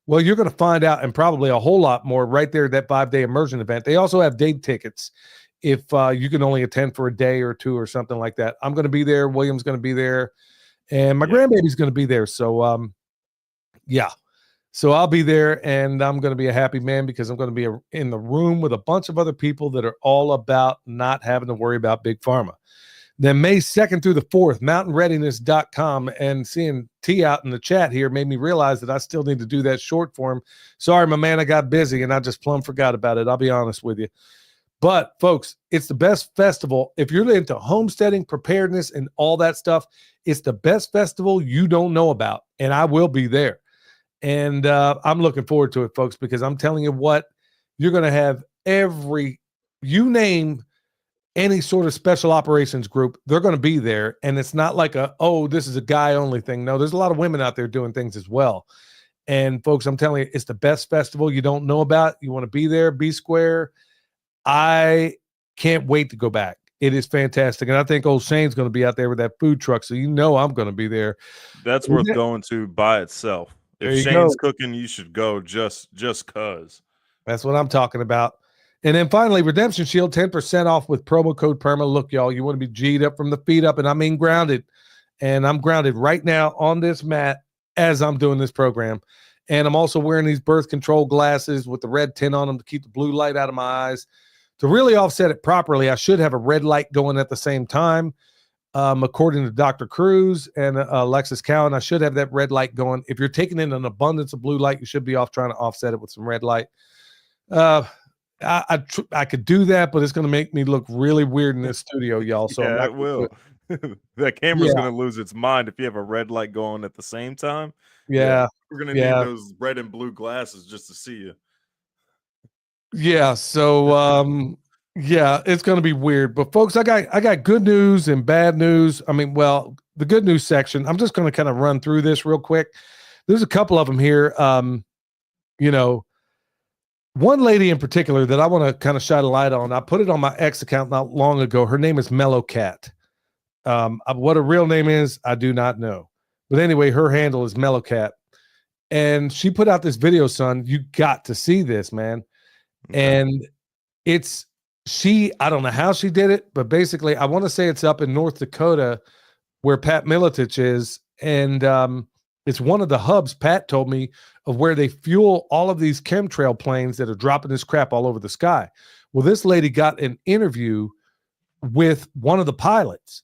Well, you're going to find out, and probably a whole lot more right there at that 5-day immersion event. They also have day tickets if you can only attend for a day or two or something like that. I'm going to be there. William's going to be there. And my grandbaby's going to be there. So, yeah. So I'll be there, and I'm going to be a happy man because I'm going to be in the room with a bunch of other people that are all about not having to worry about Big Pharma. Then May 2nd through the 4th, mountainreadiness.com, and seeing T out in the chat here made me realize that I still need to do that short form. Sorry, my man, I got busy, and I just plumb forgot about it. I'll be honest with you. But folks, it's the best festival. If you're into homesteading, preparedness, and all that stuff, it's the best festival you don't know about. And I will be there. And I'm looking forward to it, folks, because I'm telling you what, you're going to have you name any sort of special operations group, they're going to be there. And it's not like this is a guy only thing. No, there's a lot of women out there doing things as well. And folks, I'm telling you, it's the best festival you don't know about. You want to be there, be square. I can't wait to go back. It is fantastic. And I think old Shane's going to be out there with that food truck. So I'm going to be there. That's worth going to by itself. If Shane's cooking, you should go just cause. That's what I'm talking about. And then finally, Redemption Shield, 10% off with promo code PERMA. Look, y'all, you want to be G'd up from the feet up, and I mean grounded. And I'm grounded right now on this mat as I'm doing this program. And I'm also wearing these birth control glasses with the red tint on them to keep the blue light out of my eyes. To really offset it properly, I should have a red light going at the same time. According to Dr. Cruz and Alexis Cowan, I should have that red light going. If you're taking in an abundance of blue light, you should be trying to offset it with some red light. I could do that, but it's going to make me look really weird in this studio, y'all. So yeah, it will. That camera's going to lose its mind if you have a red light going at the same time. Yeah. We're going to need those red and blue glasses just to see you. Yeah. So, it's going to be weird. But folks, I got good news and bad news. I mean, well, the good news section, I'm just going to kind of run through this real quick. There's a couple of them here. One lady in particular that I want to kind of shine a light on. I put it on my X account not long ago. Her name is Mellow Cat. What her real name is, I do not know. But anyway, her handle is Mellow Cat. And she put out this video, son. You got to see this, man. Okay. And I don't know how she did it, but basically, I want to say it's up in North Dakota where Pat Miletich is. And it's one of the hubs, Pat told me, of where they fuel all of these chemtrail planes that are dropping this crap all over the sky. Well, this lady got an interview with one of the pilots,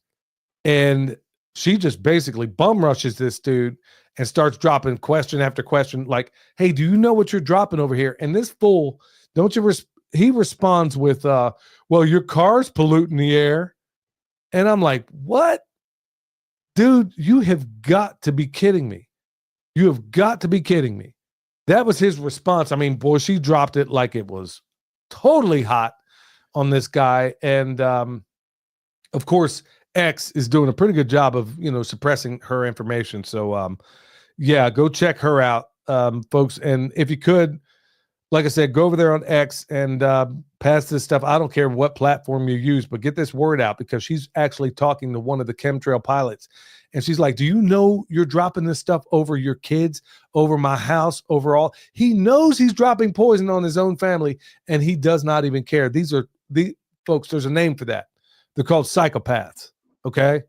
and she just basically bum rushes this dude and starts dropping question after question like, hey, do you know what you're dropping over here? And this fool, he responds with, well, your car's polluting the air. And I'm like, what? Dude, you have got to be kidding me. You have got to be kidding me. That was his response. I mean, boy, she dropped it like it was totally hot on this guy. And of course, X is doing a pretty good job of, suppressing her information. So go check her out, folks. And if you could, like I said, go over there on X and pass this stuff. I don't care what platform you use, but get this word out, because she's actually talking to one of the chemtrail pilots. And she's like, do you know you're dropping this stuff over your kids, over my house, overall? He knows he's dropping poison on his own family, and he does not even care. Folks, there's a name for that. They're called psychopaths, okay?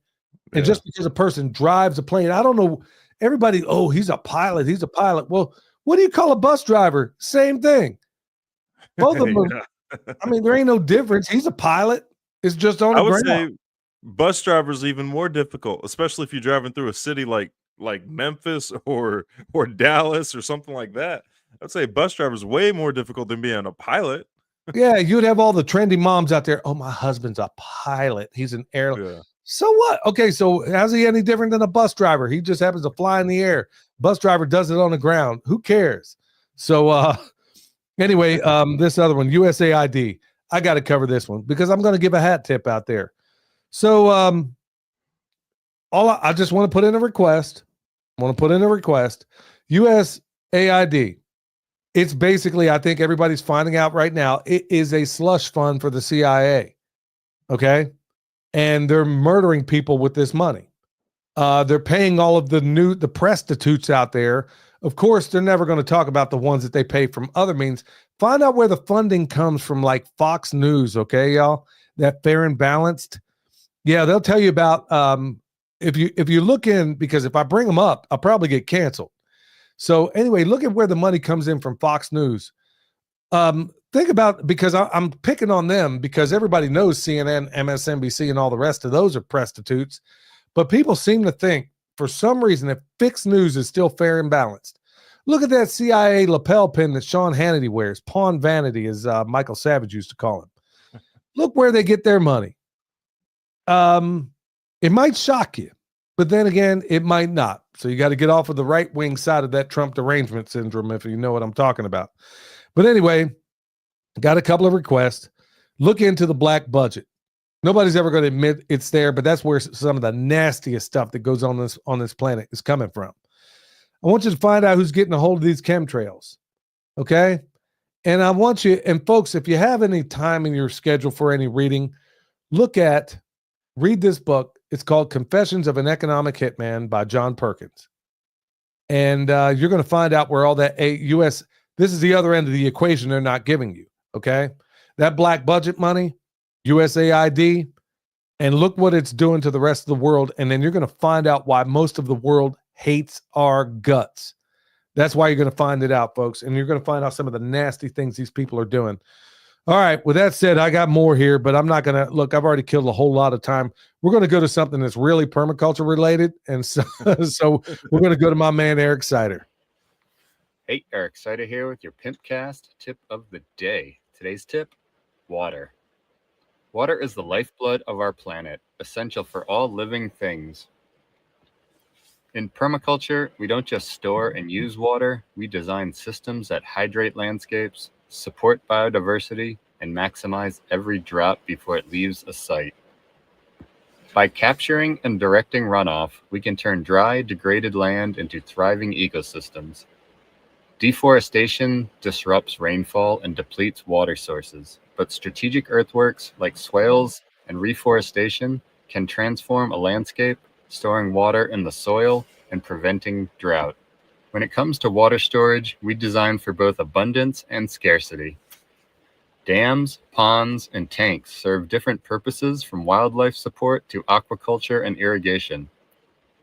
Yeah. And just because a person drives a plane, I don't know, everybody, he's a pilot. Well, what do you call a bus driver? Same thing. Both of them. I mean, there ain't no difference. He's a pilot. It's just on the ground. I would say bus drivers even more difficult, especially if you're driving through a city like Memphis or Dallas or something like that. I'd say bus drivers way more difficult than being a pilot. Yeah, you'd have all the trendy moms out there. Oh, my husband's a pilot. He's an airline. Yeah. So what? Okay, so how's he any different than a bus driver? He just happens to fly in the air. Bus driver does it on the ground. Who cares? So anyway, this other one, USAID. I got to cover this one because I'm going to give a hat tip out there. So I just want to put in a request. USAID. It's basically, I think everybody's finding out right now, it is a slush fund for the CIA. Okay? And they're murdering people with this money. They're paying all of the prostitutes out there. Of course, they're never going to talk about the ones that they pay from other means. Find out where the funding comes from, like Fox News, okay, y'all? That Fair and Balanced. Yeah, they'll tell you about if you look in, because if I bring them up, I'll probably get canceled. So anyway, look at where the money comes in from Fox News. Think about, because I'm picking on them because everybody knows CNN, MSNBC, and all the rest of those are prostitutes. But people seem to think, for some reason, that fixed news is still fair and balanced. Look at that CIA lapel pin that Sean Hannity wears. Pawn vanity, as Michael Savage used to call him. Look where they get their money. It might shock you, but then again, it might not. So you got to get off of the right wing side of that Trump derangement syndrome, if you know what I'm talking about. But anyway, got a couple of requests. Look into the black budget. Nobody's ever going to admit it's there, but that's where some of the nastiest stuff that goes on this planet is coming from. I want you to find out who's getting a hold of these chemtrails. Okay? And I want you, and folks, if you have any time in your schedule for any reading, read this book. It's called Confessions of an Economic Hitman by John Perkins. And you're going to find out where all that this is the other end of the equation they're not giving you. Okay? That black budget money, USAID, and look what it's doing to the rest of the world. And then you're going to find out why most of the world hates our guts. That's why you're going to find it out, folks. And you're going to find out some of the nasty things these people are doing. All right. With that said, I got more here, but I'm not going to look. I've already killed a whole lot of time. We're going to go to something that's really permaculture related. And so, so we're going to go to my man, Eric Sider. Hey, Eric Sider here with your Pimpcast tip of the day. Today's tip, water. Water is the lifeblood of our planet, essential for all living things. In permaculture, we don't just store and use water, we design systems that hydrate landscapes, support biodiversity, and maximize every drop before it leaves a site. By capturing and directing runoff, we can turn dry, degraded land into thriving ecosystems. Deforestation disrupts rainfall and depletes water sources, but strategic earthworks like swales and reforestation can transform a landscape, storing water in the soil and preventing drought. When it comes to water storage, we design for both abundance and scarcity. Dams, ponds, and tanks serve different purposes, from wildlife support to aquaculture and irrigation.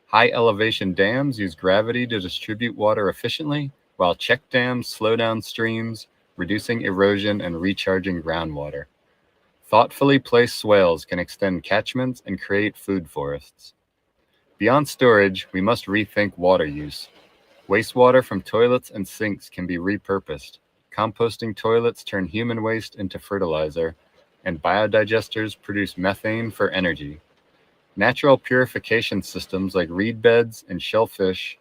High elevation dams use gravity to distribute water efficiently, while check dams slow down streams, reducing erosion and recharging groundwater. Thoughtfully placed swales can extend catchments and create food forests. Beyond storage, we must rethink water use. Wastewater from toilets and sinks can be repurposed. Composting toilets turn human waste into fertilizer, and biodigesters produce methane for energy. Natural purification systems like reed beds and shellfish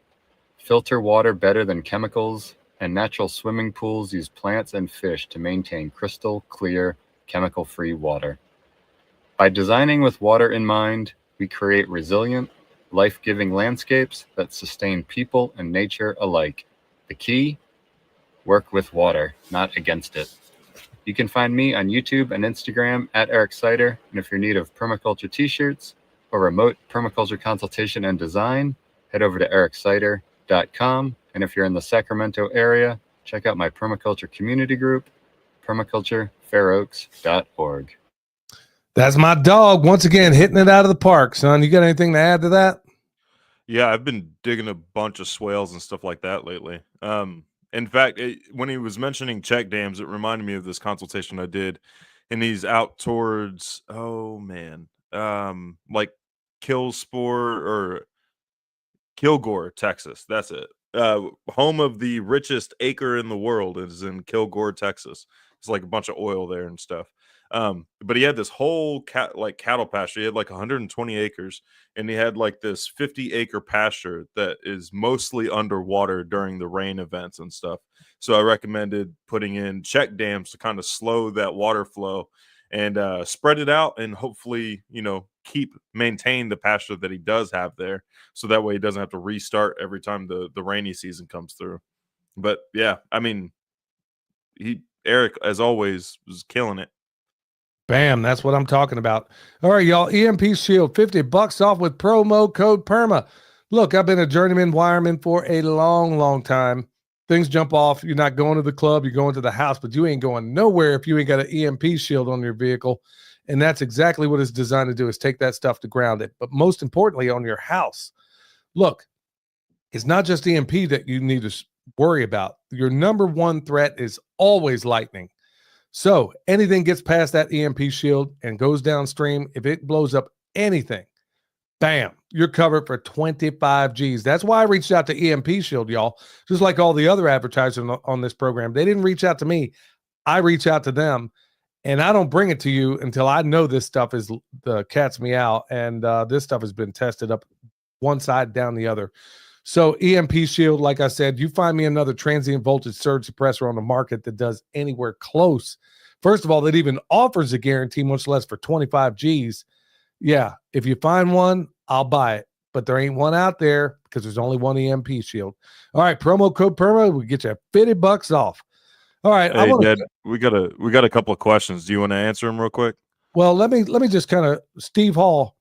filter water better than chemicals, and natural swimming pools use plants and fish to maintain crystal clear, chemical-free water. By designing with water in mind, we create resilient, life-giving landscapes that sustain people and nature alike. The key? Work with water, not against it. You can find me on YouTube and Instagram at Eric Sider, and if you're in need of permaculture t-shirts or remote permaculture consultation and design, head over to ericsider.com. And if you're in the Sacramento area, check out my permaculture community group, permaculturefairoaks.org. That's my dog once again hitting it out of the park, son. You got anything to add to that? Yeah, I've been digging a bunch of swales and stuff like that lately. In fact, when he was mentioning check dams, it reminded me of this consultation I did, and he's out towards like Kilgore, Texas. That's it. Home of the richest acre in the world is in Kilgore, Texas. It's like a bunch of oil there and stuff. But he had this whole cattle pasture. He had like 120 acres, and he had like this 50-acre pasture that is mostly underwater during the rain events and stuff. So I recommended putting in check dams to kind of slow that water flow and spread it out, and hopefully, maintain the pasture that he does have there, so that way he doesn't have to restart every time the rainy season comes through. But yeah, I mean, Eric, as always, was killing it. Bam, that's what I'm talking about. All right, y'all, EMP Shield, $50 off with promo code PERMA. Look, I've been a journeyman wireman for a long, long time. Things jump off. You're not going to the club, you're going to the house, but you ain't going nowhere if you ain't got an EMP shield on your vehicle. And that's exactly what it's designed to do, is take that stuff to ground it. But most importantly, on your house. Look, it's not just EMP that you need to worry about. Your number one threat is always lightning. So anything gets past that EMP shield and goes downstream, if it blows up anything, bam, you're covered for 25 G's. That's why I reached out to EMP Shield, y'all. Just like all the other advertisers on this program. They didn't reach out to me. I reach out to them. And I don't bring it to you until I know this stuff is the cat's meow. And this stuff has been tested up one side, down the other. So EMP Shield, like I said, you find me another transient voltage surge suppressor on the market that does anywhere close. First of all, that even offers a guarantee, much less for 25 Gs. Yeah, if you find one, I'll buy it. But there ain't one out there because there's only one EMP Shield. All right, promo code PERMA, we get you $50 off. All right, Hey, Dad, we got a couple of questions. Do you want to answer them real quick? well, let me just kind of Steve Hall,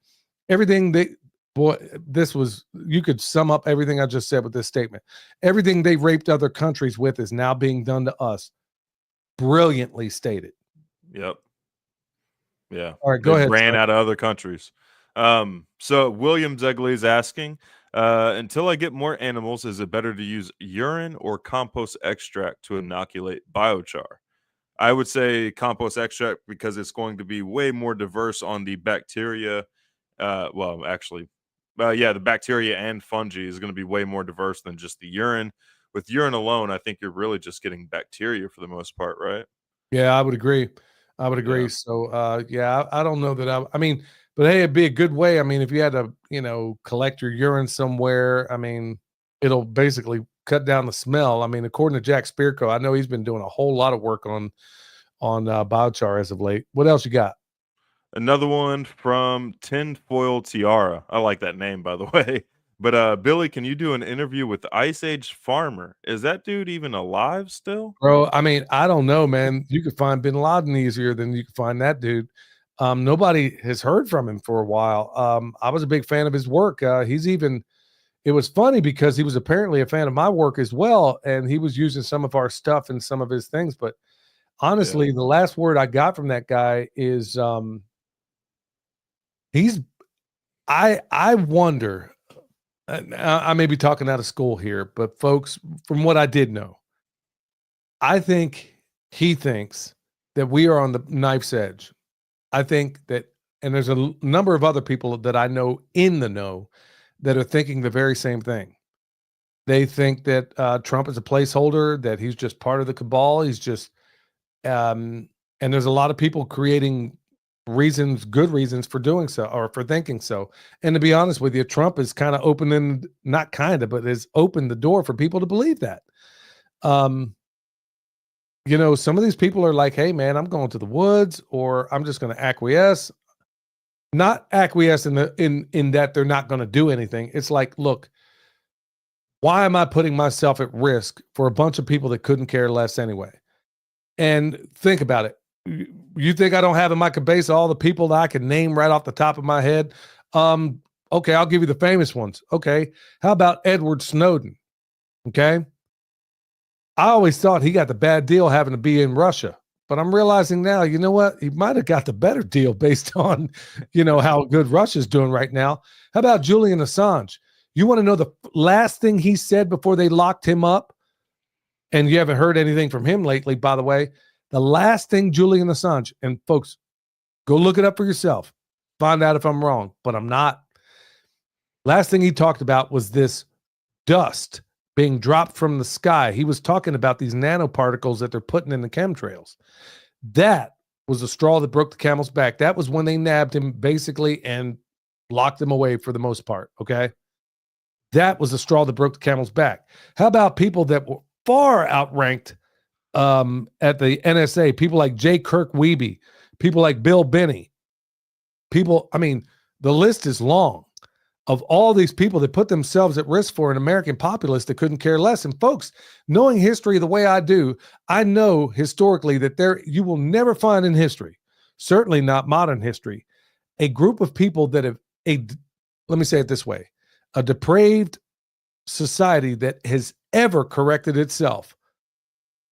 everything this was, you could sum up everything I just said with this statement. Everything they raped other countries with is now being done to us. Brilliantly stated. Yep. Yeah. All right, go ahead. Ran Chuck. out of other countries. So William Zegley is asking, until I get more animals, is it better to use urine or compost extract to inoculate biochar? I would say compost extract because it's going to be way more diverse on the bacteria. The bacteria and fungi is going to be way more diverse than just the urine. With urine alone, I think you're really just getting bacteria for the most part, right? Yeah, I would agree. Yeah. So, I don't know that I mean, but hey, it'd be a good way. I mean, if you had to, collect your urine somewhere, I mean, it'll basically cut down the smell. I mean, according to Jack Spirko, I know he's been doing a whole lot of work on biochar as of late. What else you got? Another one from Tinfoil Tiara. I like that name, by the way. But Billy, can you do an interview with the Ice Age Farmer? Is that dude even alive still? Bro, I mean, I don't know, man. You could find Bin Laden easier than you could find that dude. Nobody has heard from him for a while. I was a big fan of his work. It was funny because he was apparently a fan of my work as well, and he was using some of our stuff and some of his things. But honestly, the last word I got from that guy is I wonder. I may be talking out of school here, but folks, from what I did know, I think he thinks that we are on the knife's edge. I think that, and there's a number of other people that I know in the know that are thinking the very same thing. They think that Trump is a placeholder, that he's just part of the cabal. He's just, and there's a lot of people creating good reasons for doing so or for thinking so. And to be honest with you, Trump is kind of but has opened the door for people to believe that. Some of these people are like, hey man, I'm going to the woods, or I'm just going to acquiesce. Not acquiesce in that they're not going to do anything. It's like, look, why am I putting myself at risk for a bunch of people that couldn't care less anyway? And think about it. You think I don't have in my base all the people that I can name right off the top of my head? Okay, I'll give you the famous ones. Okay, how about Edward Snowden? Okay, I always thought he got the bad deal having to be in Russia, but I'm realizing now, you know what? He might have got the better deal based on, how good Russia's doing right now. How about Julian Assange? You want to know the last thing he said before they locked him up? And you haven't heard anything from him lately, by the way. The last thing Julian Assange, and folks, go look it up for yourself. Find out if I'm wrong, but I'm not. Last thing he talked about was this dust being dropped from the sky. He was talking about these nanoparticles that they're putting in the chemtrails. That was the straw that broke the camel's back. That was when they nabbed him basically and locked him away for the most part, okay? That was the straw that broke the camel's back. How about people that were far outranked at the NSA, people like J. Kirk Wiebe, people like Bill Binney, the list is long of all these people that put themselves at risk for an American populace that couldn't care less. And folks, knowing history the way I do, I know historically that you will never find in history, certainly not modern history, a group of people that have let me say it this way, a depraved society that has ever corrected itself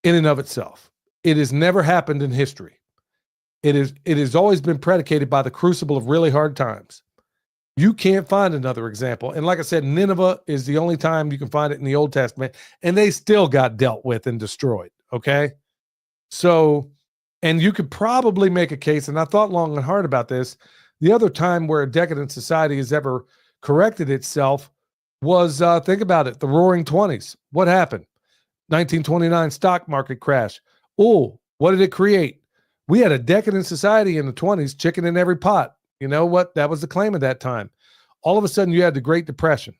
in and of itself. It has never happened in history. It has always been predicated by the crucible of really hard times. You can't find another example. And like I said, Nineveh is the only time you can find it in the Old Testament, and they still got dealt with and destroyed. Okay. So, and you could probably make a case, and I thought long and hard about this. The other time where a decadent society has ever corrected itself was, think about it, the Roaring 20s. What happened? 1929 stock market crash. Oh, what did it create? We had a decadent society in the 20s, chicken in every pot. You know what? That was the claim at that time. All of a sudden, you had the Great Depression.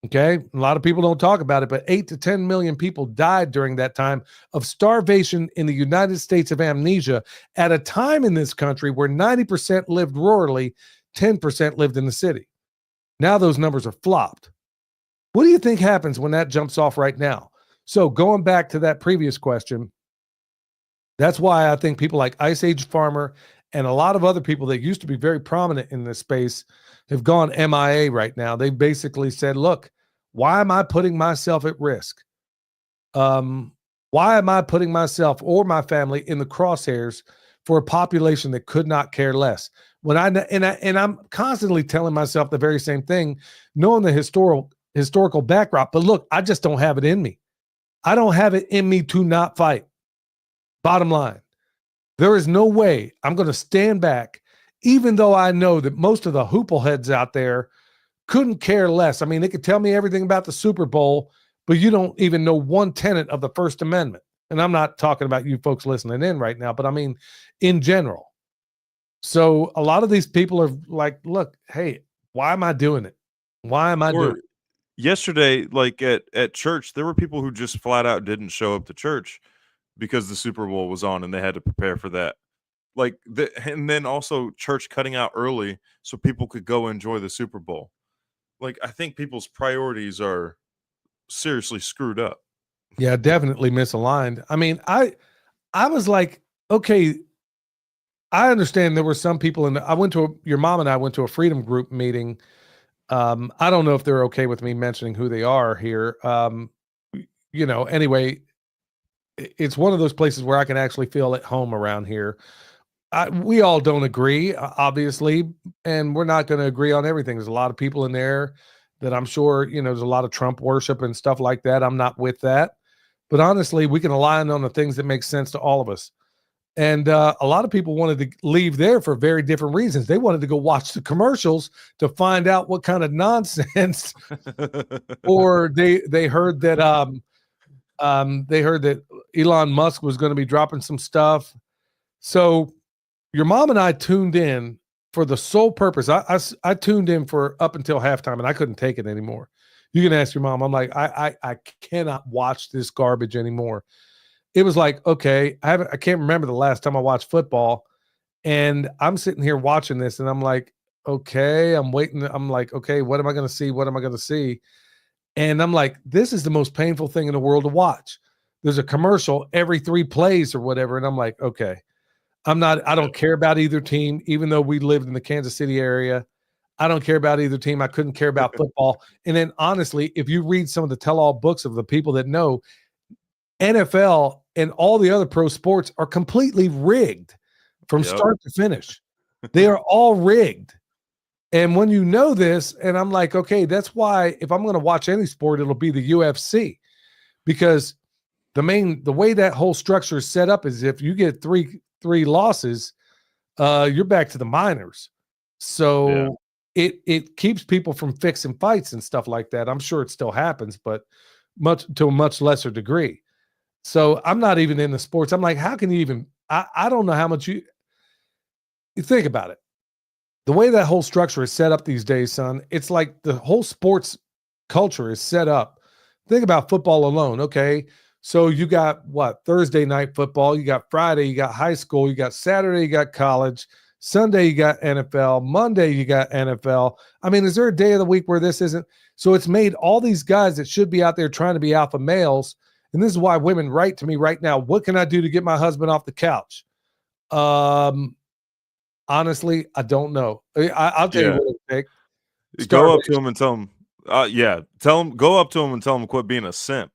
Okay. A lot of people don't talk about it, but 8 to 10 million people died during that time of starvation in the United States of amnesia at a time in this country where 90% lived rurally, 10% lived in the city. Now those numbers are flopped. What do you think happens when that jumps off right now? So going back to that previous question, that's why I think people like Ice Age Farmer and a lot of other people that used to be very prominent in this space have gone MIA right now. They basically said, look, why am I putting myself at risk? Why am I putting myself or my family in the crosshairs for a population that could not care less? When I'm constantly telling myself the very same thing, knowing the historical backdrop, but look, I just don't have it in me. I don't have it in me to not fight. Bottom line, there is no way I'm going to stand back, even though I know that most of the hoople heads out there couldn't care less. I mean, they could tell me everything about the Super Bowl, but you don't even know one tenet of the First Amendment. And I'm not talking about you folks listening in right now, but I mean, in general. So a lot of these people are like, look, hey, why am I doing it? Why am I doing it? Yesterday, like at church, there were people who just flat out didn't show up to church because the Super Bowl was on and they had to prepare for that. And then also church cutting out early so people could go enjoy the Super Bowl. Like, I think people's priorities are seriously screwed up. Yeah, definitely misaligned. I mean, I was like, okay, I understand there were some people your mom and I went to a Freedom Group meeting. I don't know if they're okay with me mentioning who they are here. Anyway, it's one of those places where I can actually feel at home around here. We all don't agree, obviously, and we're not going to agree on everything. There's a lot of people in there that I'm sure, there's a lot of Trump worship and stuff like that. I'm not with that. But honestly, we can align on the things that make sense to all of us. And a lot of people wanted to leave there for very different reasons. They wanted to go watch the commercials to find out what kind of nonsense, or they heard that Elon Musk was going to be dropping some stuff. So your mom and I tuned in for the sole purpose. I tuned in for up until halftime, and I couldn't take it anymore. You can ask your mom. I'm like, I cannot watch this garbage anymore. It was like, okay, I can't remember the last time I watched football, and I'm sitting here watching this, and I'm like, okay, I'm waiting. I'm like, okay, what am I going to see? What am I going to see? And I'm like, this is the most painful thing in the world to watch. There's a commercial every 3 plays or whatever, and I'm like, okay, I don't care about either team, even though we lived in the Kansas City area. I don't care about either team. I couldn't care about football. And then honestly, if you read some of the tell-all books of the people that know, NFL and all the other pro sports are completely rigged from start to finish. They are all rigged. And when you know this, and I'm like, okay, that's why if I'm going to watch any sport, it'll be the UFC, because the way that whole structure is set up is if you get three losses, you're back to the minors. So it keeps people from fixing fights and stuff like that. I'm sure it still happens, but to a much lesser degree. So I'm not even in the sports. I'm like, how can you even, I don't know how much you think about it. The way that whole structure is set up these days, son, it's like the whole sports culture is set up. Think about football alone. Okay. So you got Thursday night football, you got Friday, you got high school, you got Saturday, you got college, Sunday, you got NFL, Monday, you got NFL. I mean, is there a day of the week where this isn't? So it's made all these guys that should be out there trying to be alpha males. And this is why women write to me right now. What can I do to get my husband off the couch? Honestly, I don't know. I'll tell you what it takes. Go up to him and tell him, go up to him and tell him quit being a simp.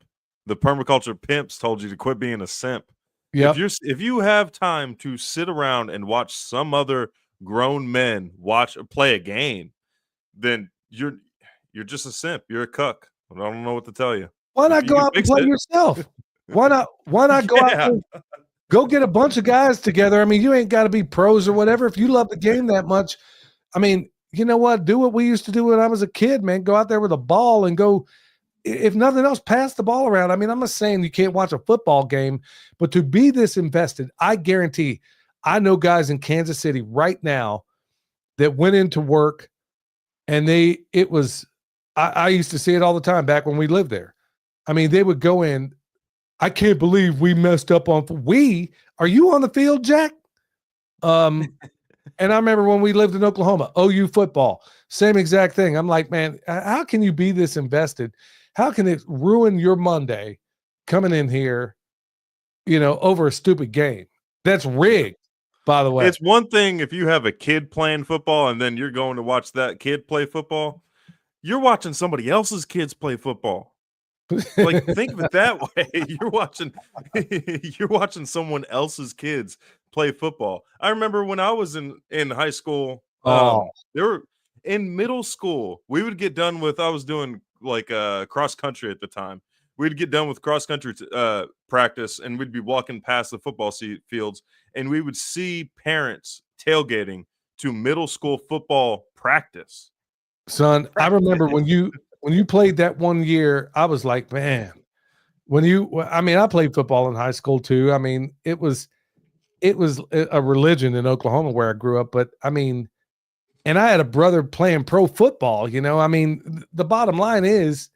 The permaculture pimps told you to quit being a simp. Yep. If you have time to sit around and watch some other grown men play a game, then you're just a simp. You're a cuck. I don't know what to tell you. Why not go out and play yourself? Why not go out and go get a bunch of guys together? I mean, you ain't got to be pros or whatever. If you love the game that much, I mean, you know what? Do what we used to do when I was a kid, man. Go out there with a ball and go, if nothing else, pass the ball around. I mean, I'm not saying you can't watch a football game, but to be this invested, I guarantee I know guys in Kansas City right now that went into work and I used to see it all the time back when we lived there. I mean, they would go in, I can't believe we messed up on, are you on the field, Jack? And I remember when we lived in Oklahoma, OU football, same exact thing. I'm like, man, how can you be this invested? How can it ruin your Monday coming in here, over a stupid game? That's rigged, by the way. It's one thing if you have a kid playing football and then you're going to watch that kid play football. You're watching somebody else's kids play football. Like, think of it that way. You're watching someone else's kids play football. I remember when I was in high school, they were in middle school. We would get done with, I was doing like cross country at the time. We'd get done with cross country practice, and we'd be walking past the football fields, and we would see parents tailgating to middle school football practice. Son, I remember when you played that one year, I was like, man, I played football in high school too. I mean, it was a religion in Oklahoma where I grew up, but I mean, and I had a brother playing pro football, I mean, the bottom line is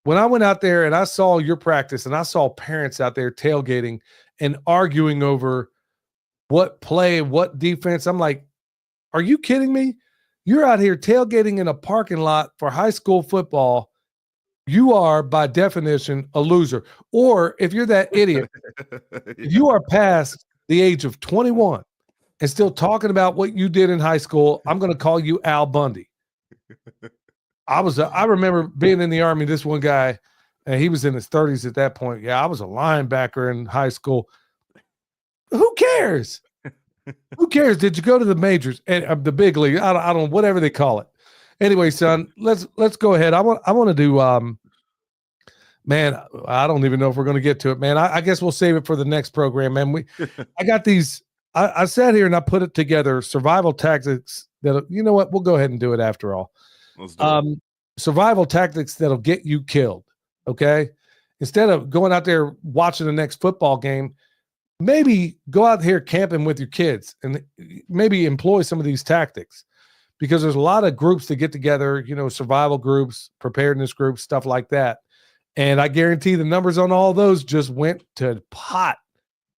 when I went out there and I saw your practice and I saw parents out there tailgating and arguing over what play, what defense, I'm like, are you kidding me? You're out here tailgating in a parking lot for high school football. You are, by definition, a loser. Or if you're that idiot, if you are past the age of 21 and still talking about what you did in high school, I'm going to call you Al Bundy. I remember being in the Army, this one guy, and he was in his 30s at that point. Yeah, I was a linebacker in high school. Who cares? Who cares? Did you go to the majors and the big league? I don't know, whatever they call it. Anyway, son, let's go ahead. I want to do man, I don't even know if we're going to get to it, man. I guess we'll save it for the next program, man. I got these. I sat here and I put it together, survival tactics that, you know what? We'll go ahead and do it after all. Let's do it. Survival tactics that'll get you killed. Okay. Instead of going out there watching the next football game, maybe go out here camping with your kids and maybe employ some of these tactics, because there's a lot of groups that get together, survival groups, preparedness groups, stuff like that. And I guarantee the numbers on all those just went to pot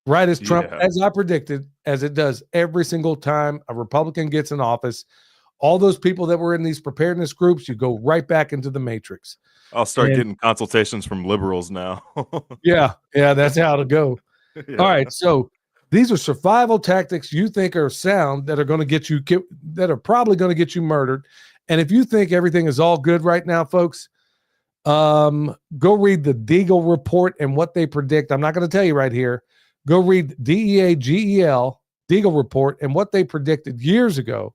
right as Trump, as I predicted, as it does every single time a Republican gets in office. All those people that were in these preparedness groups, you go right back into the matrix. I'll start getting consultations from liberals now. Yeah, that's how it'll go. Yeah. All right, so these are survival tactics you think are sound that are going to get you, that are probably going to get you murdered. And if you think everything is all good right now, folks, go read the Deagle report and what they predict. I'm not going to tell you right here. Go read DEAGEL, Deagle report, and what they predicted years ago.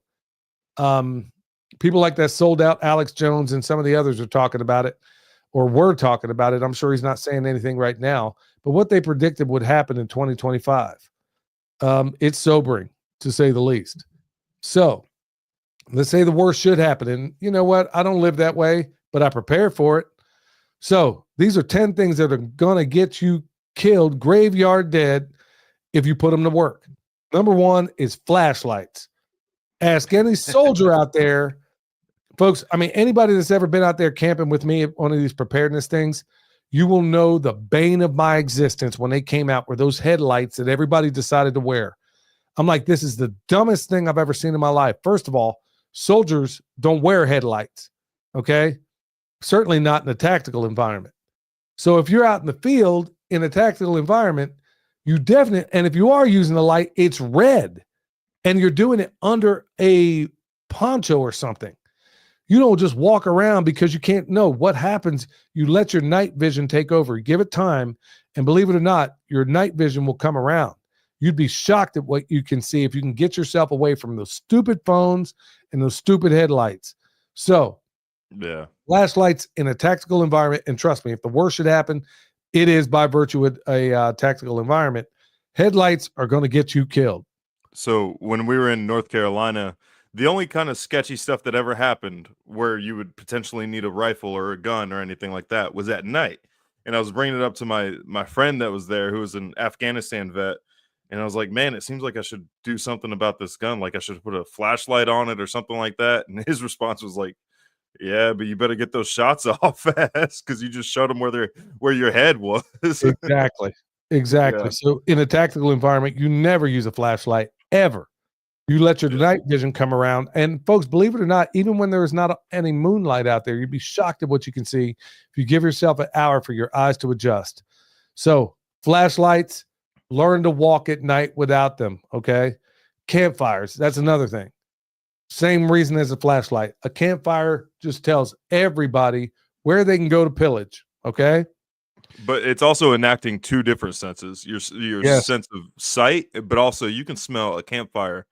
People like that sold out Alex Jones and some of the others are talking about it, or were talking about it. I'm sure he's not saying anything right now, but what they predicted would happen in 2025. It's sobering, to say the least. So let's say the worst should happen. And you know what? I don't live that way, but I prepare for it. So these are 10 things that are going to get you killed, graveyard dead, if you put them to work. Number one is flashlights. Ask any soldier out there, folks. I mean, anybody that's ever been out there camping with me at one of these preparedness things, you will know the bane of my existence when they came out were those headlights that everybody decided to wear. I'm like, this is the dumbest thing I've ever seen in my life. First of all, soldiers don't wear headlights, okay? Certainly not in a tactical environment. So if you're out in the field in a tactical environment, you definitely, and if you are using the light, it's red, and you're doing it under a poncho or something. You don't just walk around because you can't know what happens. You let your night vision take over. Give it time, and believe it or not, your night vision will come around. You'd be shocked at what you can see if you can get yourself away from those stupid phones and those stupid headlights. So, yeah, flashlights in a tactical environment, and trust me, if the worst should happen, it is by virtue of a tactical environment. Headlights are going to get you killed. So when we were in North Carolina, the only kind of sketchy stuff that ever happened where you would potentially need a rifle or a gun or anything like that was at night. And I was bringing it up to my friend that was there, who was an Afghanistan vet. And I was like, man, it seems like I should do something about this gun. Like I should put a flashlight on it or something like that. And his response was like, yeah, but you better get those shots off fast because you just showed them where your head was. Exactly. Exactly. Yeah. So in a tactical environment, you never use a flashlight ever. You let your night vision come around. And folks, believe it or not, even when there is not any moonlight out there, you'd be shocked at what you can see if you give yourself an hour for your eyes to adjust. So flashlights, learn to walk at night without them. Okay. Campfires. That's another thing. Same reason as a flashlight. A campfire just tells everybody where they can go to pillage. Okay. But it's also enacting two different senses. Your Yes. sense of sight, but also you can smell a campfire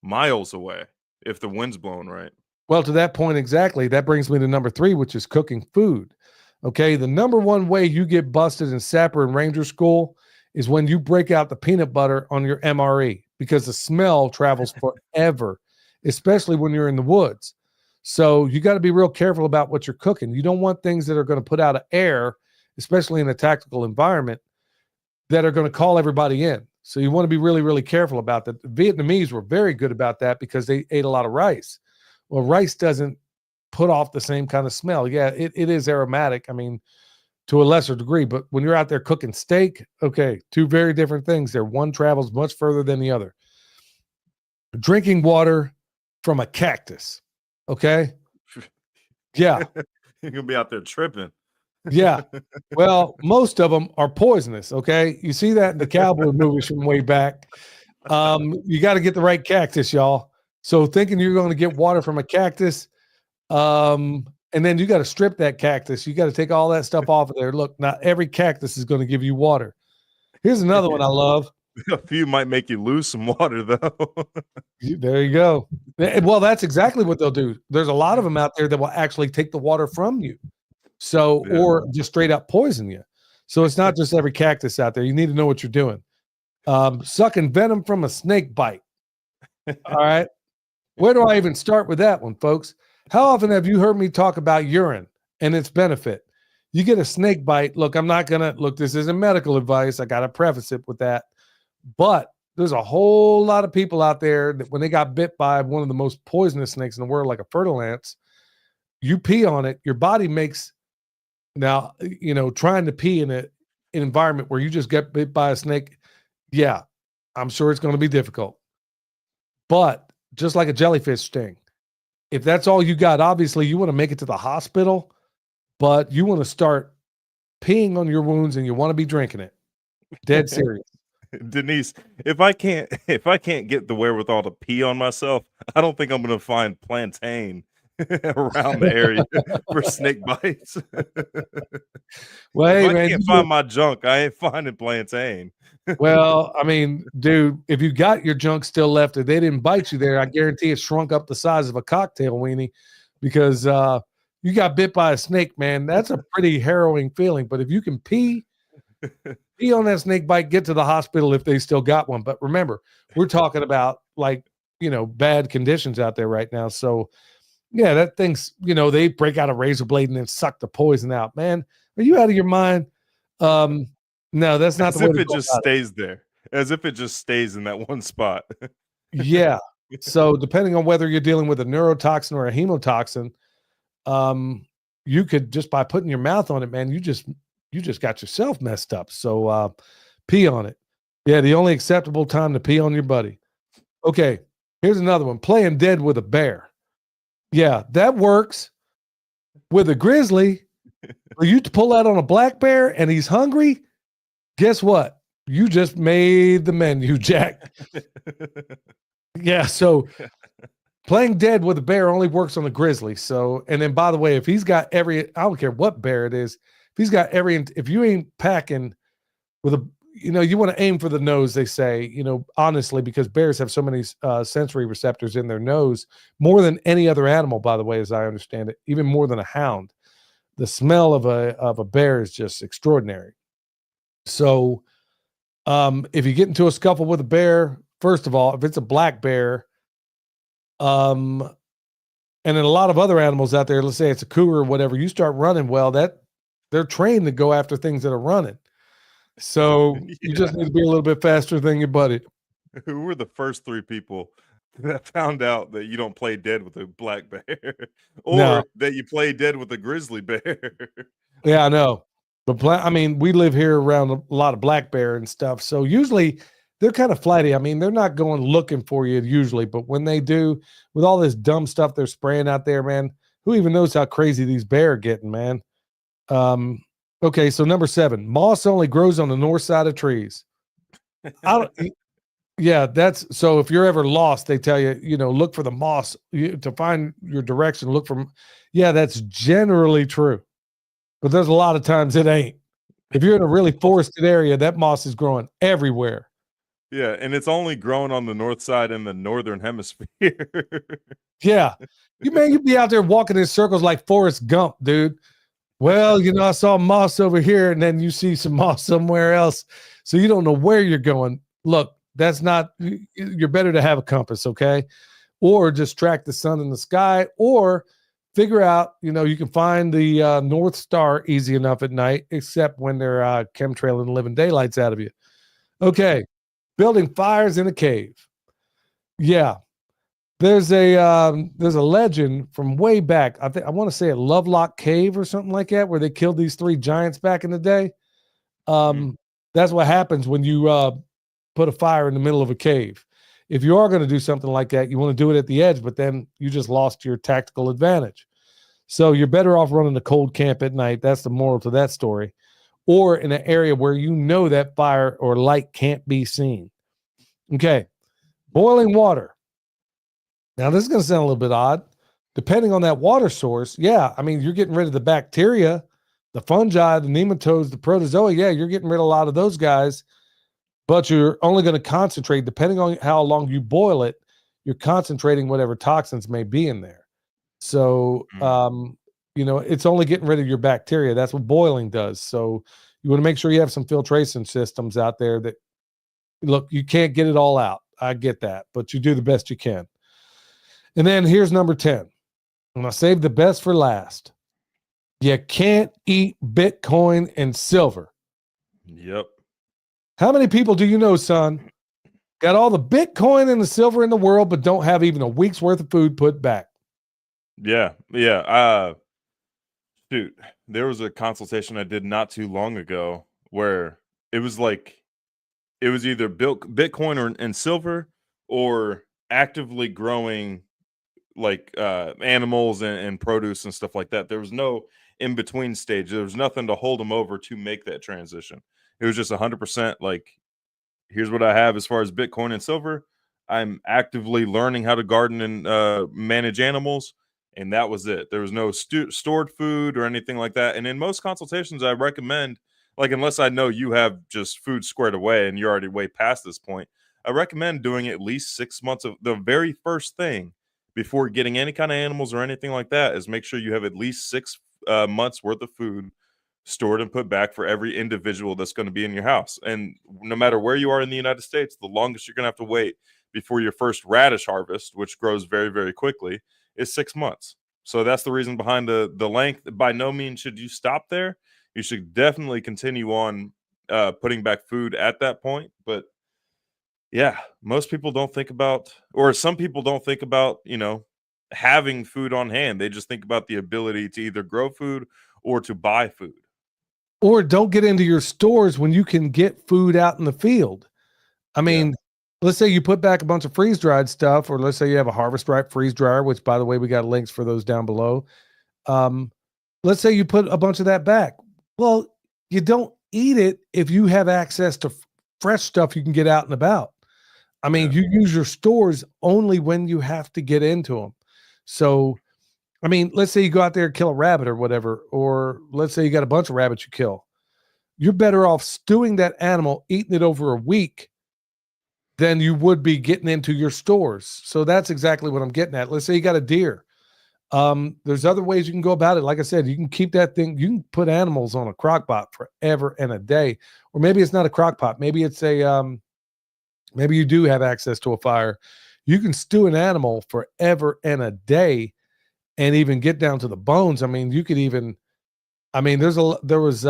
miles away if the wind's blowing right. Well, to that point exactly, that brings me to number 3, which is cooking food. Okay, the number one way you get busted in Sapper and Ranger School is when you break out the peanut butter on your MRE because the smell travels forever, especially when you're in the woods. So you got to be real careful about what you're cooking. You don't want things that are going to put out of air, especially in a tactical environment, that are going to call everybody in. So you want to be really, really careful about that. The Vietnamese were very good about that because they ate a lot of rice. Well, rice doesn't put off the same kind of smell. Yeah, it is aromatic. I mean, to a lesser degree, but when you're out there cooking steak, okay, two very different things there. One travels much further than the other. Drinking water from a cactus. Okay. Yeah. You're gonna be out there tripping. Yeah. Well, most of them are poisonous. Okay. You see that in the cowboy movies from way back. You got to get the right cactus, y'all. So thinking you're going to get water from a cactus, and then you got to strip that cactus. You got to take all that stuff off of there. Look, not every cactus is going to give you water. Here's another one I love. A few might make you lose some water though. There you go. Well, that's exactly what they'll do. There's a lot of them out there that will actually take the water from you. So, Yeah. or just straight up poison you. So it's not just every cactus out there. You need to know what you're doing. Sucking venom from a snake bite. All right. Where do I even start with that one, folks? How often have you heard me talk about urine and its benefit? You get a snake bite. Look, I'm not going to look, this isn't medical advice. I got to preface it with that. But there's a whole lot of people out there that when they got bit by one of the most poisonous snakes in the world, like a fertile ants, you pee on it, your body makes, now, trying to pee in an environment where you just get bit by a snake, yeah, I'm sure it's going to be difficult. But just like a jellyfish sting, if that's all you got, obviously you want to make it to the hospital, but you want to start peeing on your wounds and you want to be drinking it. Dead serious. Denise, if I can't get the wherewithal to pee on myself, I don't think I'm gonna find plantain around the area for snake bites. Well, hey, If I man, can't find my junk, I ain't finding plantain. well, I mean, dude, if you got your junk still left, if they didn't bite you there, I guarantee it shrunk up the size of a cocktail weenie because you got bit by a snake, man. That's a pretty harrowing feeling. But if you can pee on that snake bite, get to the hospital if they still got one. But remember, we're talking about bad conditions out there right now. So yeah, that thing's, they break out a razor blade and then suck the poison out. Man, are you out of your mind? No, that's not As the way if to it go just about it. stays there. As if it just stays in that one spot. Yeah. So depending on whether you're dealing with a neurotoxin or a hemotoxin, you could just by putting your mouth on it, man, you just got yourself messed up. So pee on it. Yeah, the only acceptable time to pee on your buddy. Okay, here's another one. Playing dead with a bear. Yeah, that works. With a grizzly, for you to pull out on a black bear and he's hungry, guess what? You just made the menu, Jack. Yeah, so playing dead with a bear only works on a grizzly. So, and then by the way, if he's got I don't care what bear it is, if you ain't packing with you want to aim for the nose, they say, honestly, because bears have so many sensory receptors in their nose, more than any other animal, by the way, as I understand it, even more than a hound. The smell of a bear is just extraordinary. So if you get into a scuffle with a bear, first of all, if it's a black bear, and then a lot of other animals out there, let's say it's a cougar or whatever, you start running, well, that they're trained to go after things that are running. So you just Yeah. need to be a little bit faster than your buddy. Who were the first 3 people that found out that you don't play dead with a black bear No, or that you play dead with a grizzly bear? yeah, I know. But I mean, we live here around a lot of black bear and stuff. So usually they're kind of flighty. I mean, they're not going looking for you usually, but when they do, with all this dumb stuff they're spraying out there, man, who even knows how crazy these bear are getting, man? Okay, so number 7, moss only grows on the north side of trees. I don't, yeah, that's so if you're ever lost, they tell you, look for the moss to find your direction. Look for, yeah, that's generally true, but there's a lot of times it ain't. If you're in a really forested area, that moss is growing everywhere. Yeah, and it's only grown on the north side in the northern hemisphere. Yeah, you'd be out there walking in circles like Forrest Gump, dude. Well, I saw moss over here, and then you see some moss somewhere else, so you don't know where you're going. Look, that's not. You're better to have a compass, okay? Or just track the sun in the sky, or figure out. You can find the North Star easy enough at night, except when they're chemtrailing living daylights out of you. Okay, building fires in a cave. Yeah, there's a legend from way back. I want to say at Lovelock Cave or something like that, where they killed these 3 giants back in the day. That's what happens when you put a fire in the middle of a cave. If you are going to do something like that, you want to do it at the edge, but then you just lost your tactical advantage. So you're better off running a cold camp at night. That's the moral to that story. Or in an area where that fire or light can't be seen. Okay, boiling water. Now, this is going to sound a little bit odd. Depending on that water source, yeah, I mean, you're getting rid of the bacteria, the fungi, the nematodes, the protozoa. Yeah, you're getting rid of a lot of those guys, but you're only going to concentrate, depending on how long you boil it, you're concentrating whatever toxins may be in there. So, it's only getting rid of your bacteria. That's what boiling does. So you want to make sure you have some filtration systems out there that, look, you can't get it all out. I get that, but you do the best you can. And then here's number 10. And I saved the best for last. You can't eat Bitcoin and silver. Yep. How many people do you know, son, got all the Bitcoin and the silver in the world, but don't have even a week's worth of food put back? Yeah. Shoot, there was a consultation I did not too long ago where it was either Bitcoin and silver or actively growing animals and produce and stuff like that. There was no in between stage. There was nothing to hold them over to make that transition. It was just 100% like, here's what I have as far as Bitcoin and silver. I'm actively learning how to garden and manage animals, and that was it. There was no stored food or anything like that. And in most consultations, I recommend, unless I know you have just food squared away and you're already way past this point, I recommend doing at least 6 months of the very first thing before getting any kind of animals or anything like that is make sure you have at least 6 months worth of food stored and put back for every individual that's going to be in your house. And no matter where you are in the United States, the longest you're going to have to wait before your first radish harvest, which grows very, very quickly, is 6 months. So that's the reason behind the length. By no means should you stop there. You should definitely continue on putting back food at that point. But yeah, most people don't think about, or some people don't think about, having food on hand. They just think about the ability to either grow food or to buy food. Or don't get into your stores when you can get food out in the field. I mean, let's say you put back a bunch of freeze-dried stuff, or let's say you have a Harvest Right freeze dryer, which, by the way, we got links for those down below. Let's say you put a bunch of that back. Well, you don't eat it if you have access to fresh stuff you can get out and about. I mean, you use your stores only when you have to get into them. So, I mean, let's say you go out there and kill a rabbit or whatever, or let's say you got a bunch of rabbits you kill. You're better off stewing that animal, eating it over a week, than you would be getting into your stores. So that's exactly what I'm getting at. Let's say you got a deer. There's other ways you can go about it. Like I said, you can keep that thing, you can put animals on a crock pot forever and a day. Or maybe it's not a crock pot. Maybe it's maybe you do have access to a fire. You can stew an animal forever and a day and even get down to the bones. I mean, you could even, I mean, there was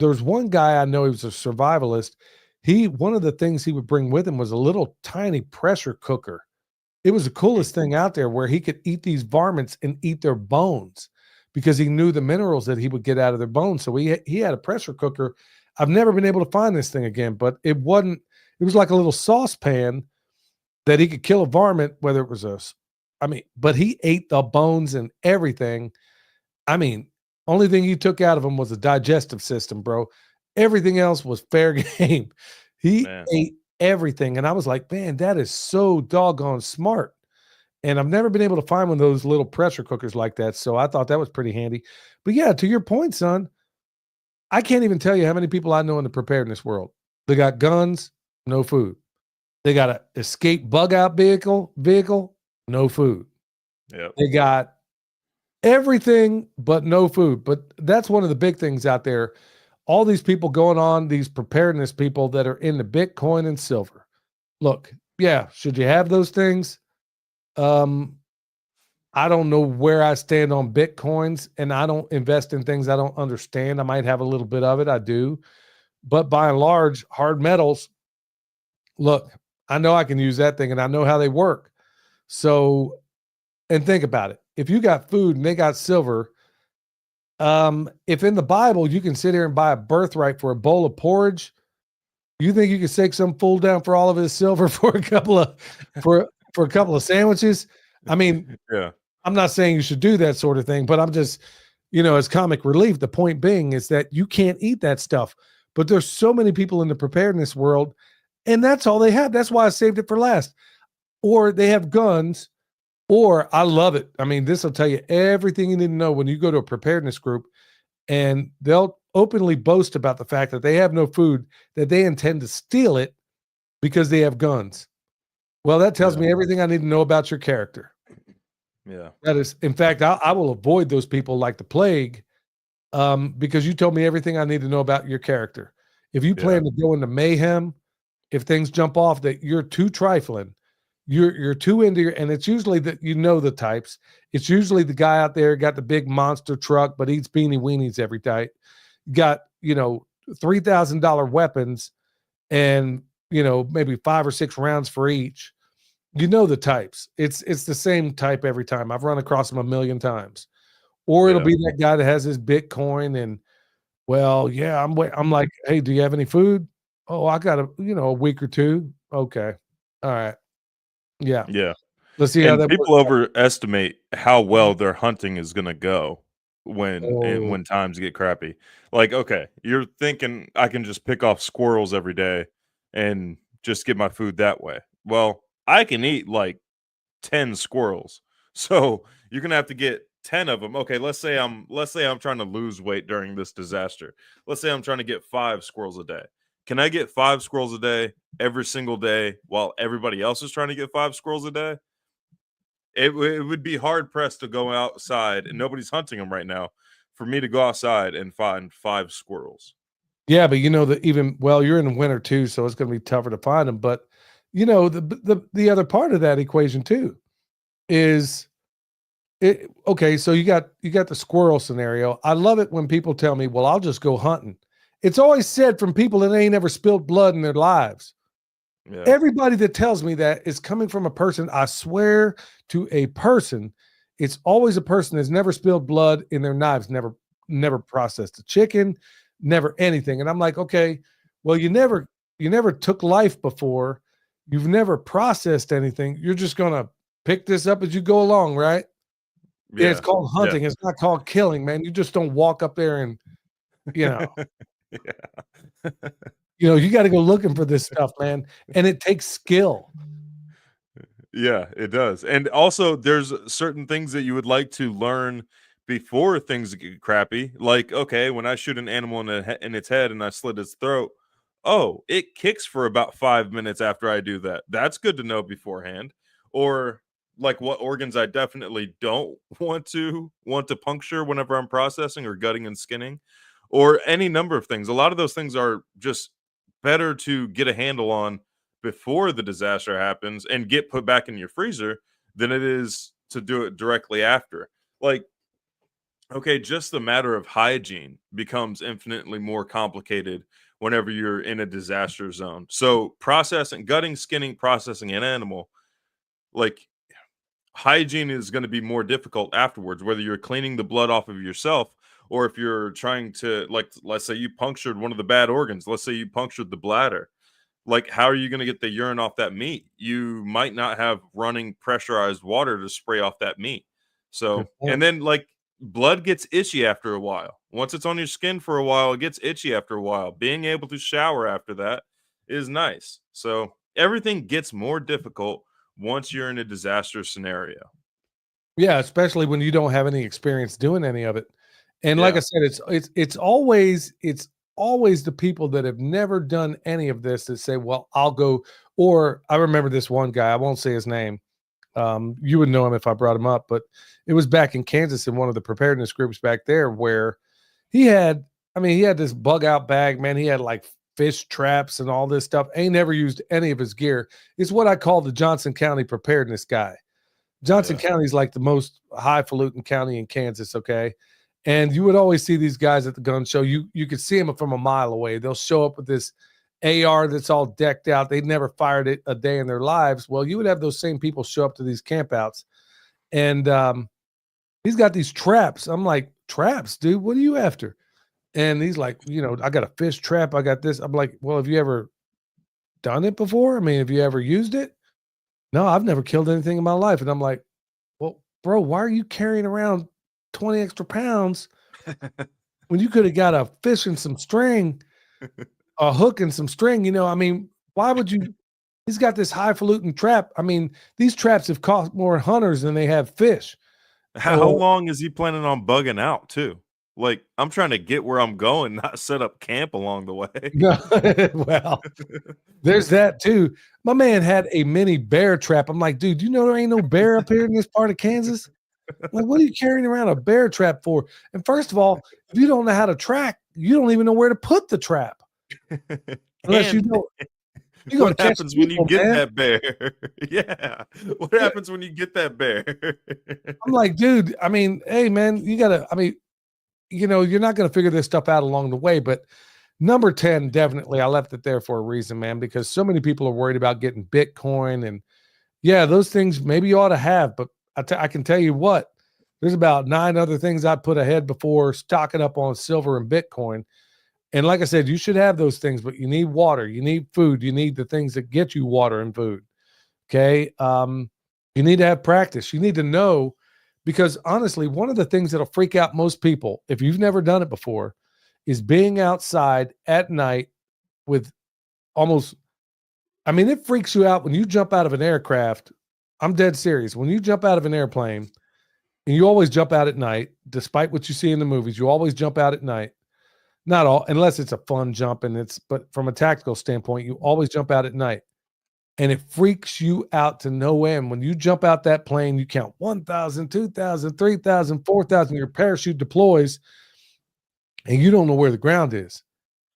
there's one guy I know, he was a survivalist. One of the things he would bring with him was a little tiny pressure cooker. It was the coolest thing out there, where he could eat these varmints and eat their bones because he knew the minerals that he would get out of their bones. So he had a pressure cooker. I've never been able to find this thing again, but it was like a little saucepan that he could kill a varmint, whether it was but he ate the bones and everything. I mean, only thing he took out of him was the digestive system, bro. Everything else was fair game. He Man. ate everything. And I was like, man, that is so doggone smart. And I've never been able to find one of those little pressure cookers like that. So I thought that was pretty handy. But yeah, to your point, son, I can't even tell you how many people I know in the preparedness world. They got guns, no food. They got an escape bug out vehicle, no food. Yep. They got everything but no food. But that's one of the big things out there. All these people going on, these preparedness people that are into Bitcoin and silver. Look, yeah, should you have those things? I don't know where I stand on Bitcoins, and I don't invest in things I don't understand. I might have a little bit of it. I do. But by and large, hard metals, look, I know I can use that thing and I know how they work. So, and think about it. If you got food and they got silver, if in the Bible you can sit here and buy a birthright for a bowl of porridge, you think you could shake some fool down for all of his silver for a couple of sandwiches? I mean, Yeah. I'm not saying you should do that sort of thing, but I'm just, as comic relief, the point being is that you can't eat that stuff. But there's so many people in the preparedness world, and that's all they have. That's why I saved it for last. Or they have guns, or I love it. I mean, this will tell you everything you need to know when you go to a preparedness group, and they'll openly boast about the fact that they have no food, that they intend to steal it because they have guns. Well, that tells me everything I need to know about your character. Yeah. That is, in fact, I will avoid those people like the plague, because you told me everything I need to know about your character. If you plan to go into mayhem, if things jump off, that you're too trifling, you're too into and it's usually that the types. It's usually the guy out there got the big monster truck, but eats beanie weenies every night. Got $3,000 weapons, and maybe 5 or 6 rounds for each. The types. It's the same type every time. I've run across them a million times. Or it'll be that guy that has his Bitcoin and, well, yeah, I'm like, hey, do you have any food? Oh, I got a week or two. Okay. All right. Yeah. Yeah. Let's see how And that people works. overestimate how well their hunting is going to go when times get crappy. Like, okay, you're thinking I can just pick off squirrels every day and just get my food that way. Well, I can eat like 10 squirrels. So you're going to have to get 10 of them. Okay, let's say I'm trying to lose weight during this disaster. Let's say I'm trying to get 5 squirrels a day. Can I get 5 squirrels a day every single day while everybody else is trying to get 5 squirrels a day? It would be hard pressed to go outside, and nobody's hunting them right now, for me to go outside and find 5 squirrels. Yeah, but you're in the winter too, so it's going to be tougher to find them. But the other part of that equation too is it. Okay, so you got the squirrel scenario. I love it when people tell me, "Well, I'll just go hunting." It's always said from people that ain't ever spilled blood in their lives. Yeah. Everybody that tells me that is coming from a person, I swear to a person, it's always a person that's never spilled blood in their knives, never processed a chicken, never anything. And I'm like, okay, well, you never took life before. You've never processed anything. You're just going to pick this up as you go along, right? Yeah, it's called hunting. It's not called killing, man. You just don't walk up there and, Yeah. you got to go looking for this stuff, man. And it takes skill. Yeah, it does. And also there's certain things that you would like to learn before things get crappy. Like, okay, when I shoot an animal in its head and I slit its throat, oh, it kicks for about 5 minutes after I do that. That's good to know beforehand. Or like what organs I definitely don't want to puncture whenever I'm processing or gutting and skinning, or any number of things. A lot of those things are just better to get a handle on before the disaster happens and get put back in your freezer than it is to do it directly after. Like, Okay, just the matter of hygiene becomes infinitely more complicated whenever you're in a disaster zone. So, processing, gutting, skinning, processing an animal, like hygiene is going to be more difficult afterwards, whether you're cleaning the blood off of yourself or if you're trying to, like, let's say you punctured one of the bad organs, let's say you punctured the bladder. Like, how are you going to get the urine off that meat? You might not have running pressurized water to spray off that meat. Good So, point. and then like blood gets itchy after a while. Once it's on your skin for a while, it gets itchy after a while. Being able to shower after that is nice. So, everything gets more difficult once you're in a disaster scenario. Yeah, especially when you don't have any experience doing any of it. And like I Yeah. said, it's always the people that have never done any of this that say, "Well, I'll go." Or I remember this one guy. I won't say his name. You would know him if I brought him up, but it was back in Kansas in one of the preparedness groups back there where he had. I mean, he had this bug out bag, man. He had like fish traps and all this stuff. Ain't never used any of his gear. It's what I call the Johnson County preparedness guy. Johnson Yeah. County is like the most highfalutin county in Kansas, okay? And you would always see these guys at the gun show. You could see them from a mile away. They'll show up with this AR that's all decked out. They'd never fired it a day in their lives. Well, you would have those same people show up to these campouts, and he's got these traps. I'm like, traps, dude? What are you after? And he's like, I got a fish trap. I got this. I'm like, well, have you ever done it before? I mean, have you ever used it? No, I've never killed anything in my life. And I'm like, well, bro, why are you carrying around 20 extra pounds when you could have got a fish and some string, a hook and some string? I mean, why would you? He's got this highfalutin trap. I mean, these traps have cost more hunters than they have fish. How Or, long is he planning on bugging out too? Like, I'm trying to get where I'm going, not set up camp along the way. well, there's that too. My man had a mini bear trap. I'm like, dude, you know there ain't no bear up here in this part of Kansas? Like, what are you carrying around a bear trap for? And first of all, if you don't know how to track, you don't even know where to put the trap. Unless you And know you're gonna what catch happens when you people, get man. that bear? Yeah. What Yeah. happens when you get that bear? I'm like, dude, I mean, hey man, you're not gonna figure this stuff out along the way, but number 10, definitely I left it there for a reason, man, because so many people are worried about getting Bitcoin and yeah, those things maybe you ought to have, but I can tell you what, there's about 9 other things I'd put ahead before stocking up on silver and Bitcoin. And like I said, you should have those things, but you need water, you need food, you need the things that get you water and food. Okay. You need to have practice. You need to know because honestly, one of the things that'll freak out most people, if you've never done it before, is being outside at night with almost, I mean, it freaks you out when you jump out of an aircraft. I'm dead serious. When you jump out of an airplane, and you always jump out at night, despite what you see in the movies, you always jump out at night. Not all, unless it's a fun jump but from a tactical standpoint, you always jump out at night. And it freaks you out to no end. When you jump out that plane, you count 1,000, 2,000, 3,000, 4,000. Your parachute deploys, and you don't know where the ground is.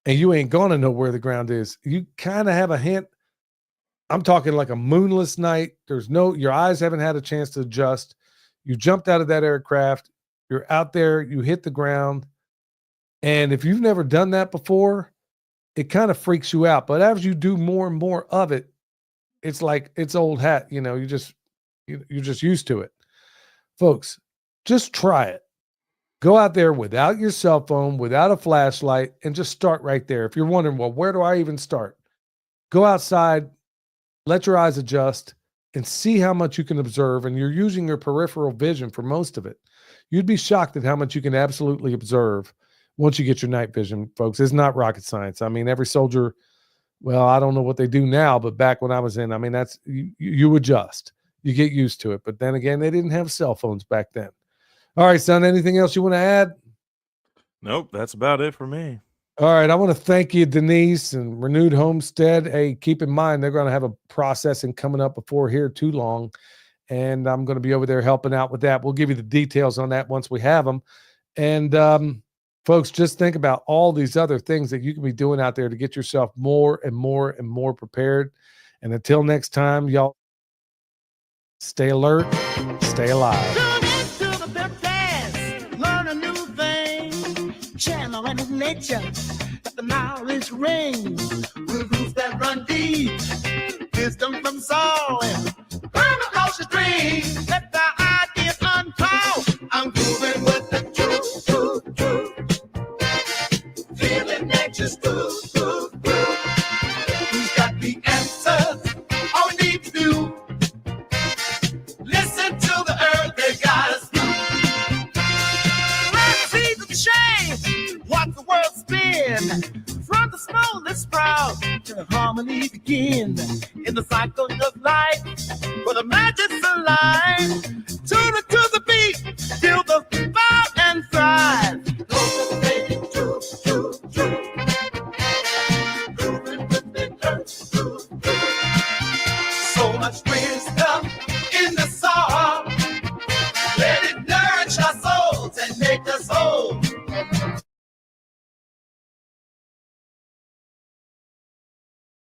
And you ain't going to know where the ground is. You kind of have a hint. I'm talking like a moonless night. Your eyes haven't had a chance to adjust. You jumped out of that aircraft. You're out there. You hit the ground. And if you've never done that before, it kind of freaks you out. But as you do more and more of it, it's like it's old hat. You're just used to it. Folks, just try it. Go out there without your cell phone, without a flashlight, and just start right there. If you're wondering, well, where do I even start? Go outside, let your eyes adjust, and see how much you can observe. And you're using your peripheral vision for most of it. You'd be shocked at how much you can absolutely observe once you get your night vision, folks. It's not rocket science. I mean, every soldier, well, I don't know what they do now, but back when I was in, I mean, that's you adjust. You get used to it. But then again, they didn't have cell phones back then. All right, son, anything else you want to add? Nope, that's about it for me. All right, I want to thank you, Denise and Renewed Homestead. Hey, keep in mind, they're going to have a processing coming up before here too long, and I'm going to be over there helping out with that. We'll give you the details on that once we have them. And folks, just think about all these other things that you can be doing out there to get yourself more and more and more prepared. And until next time, y'all stay alert, stay alive. Tune into the Pip Cast. Learn a new find in nature. Let the knowledge ring. With roots that run deep. Wisdom from soul. Permaculture dream. Let the ideas unfold. I'm grooving with the truth, truth, truth. Feeling nature's groove, groove, groove. Who's got the answers? All we need to do. Listen to the earth, they got us through. Let's see the change. Watch the world spin. From the smallest sprout to harmony begin. In the cycle of life, where the magic's alive.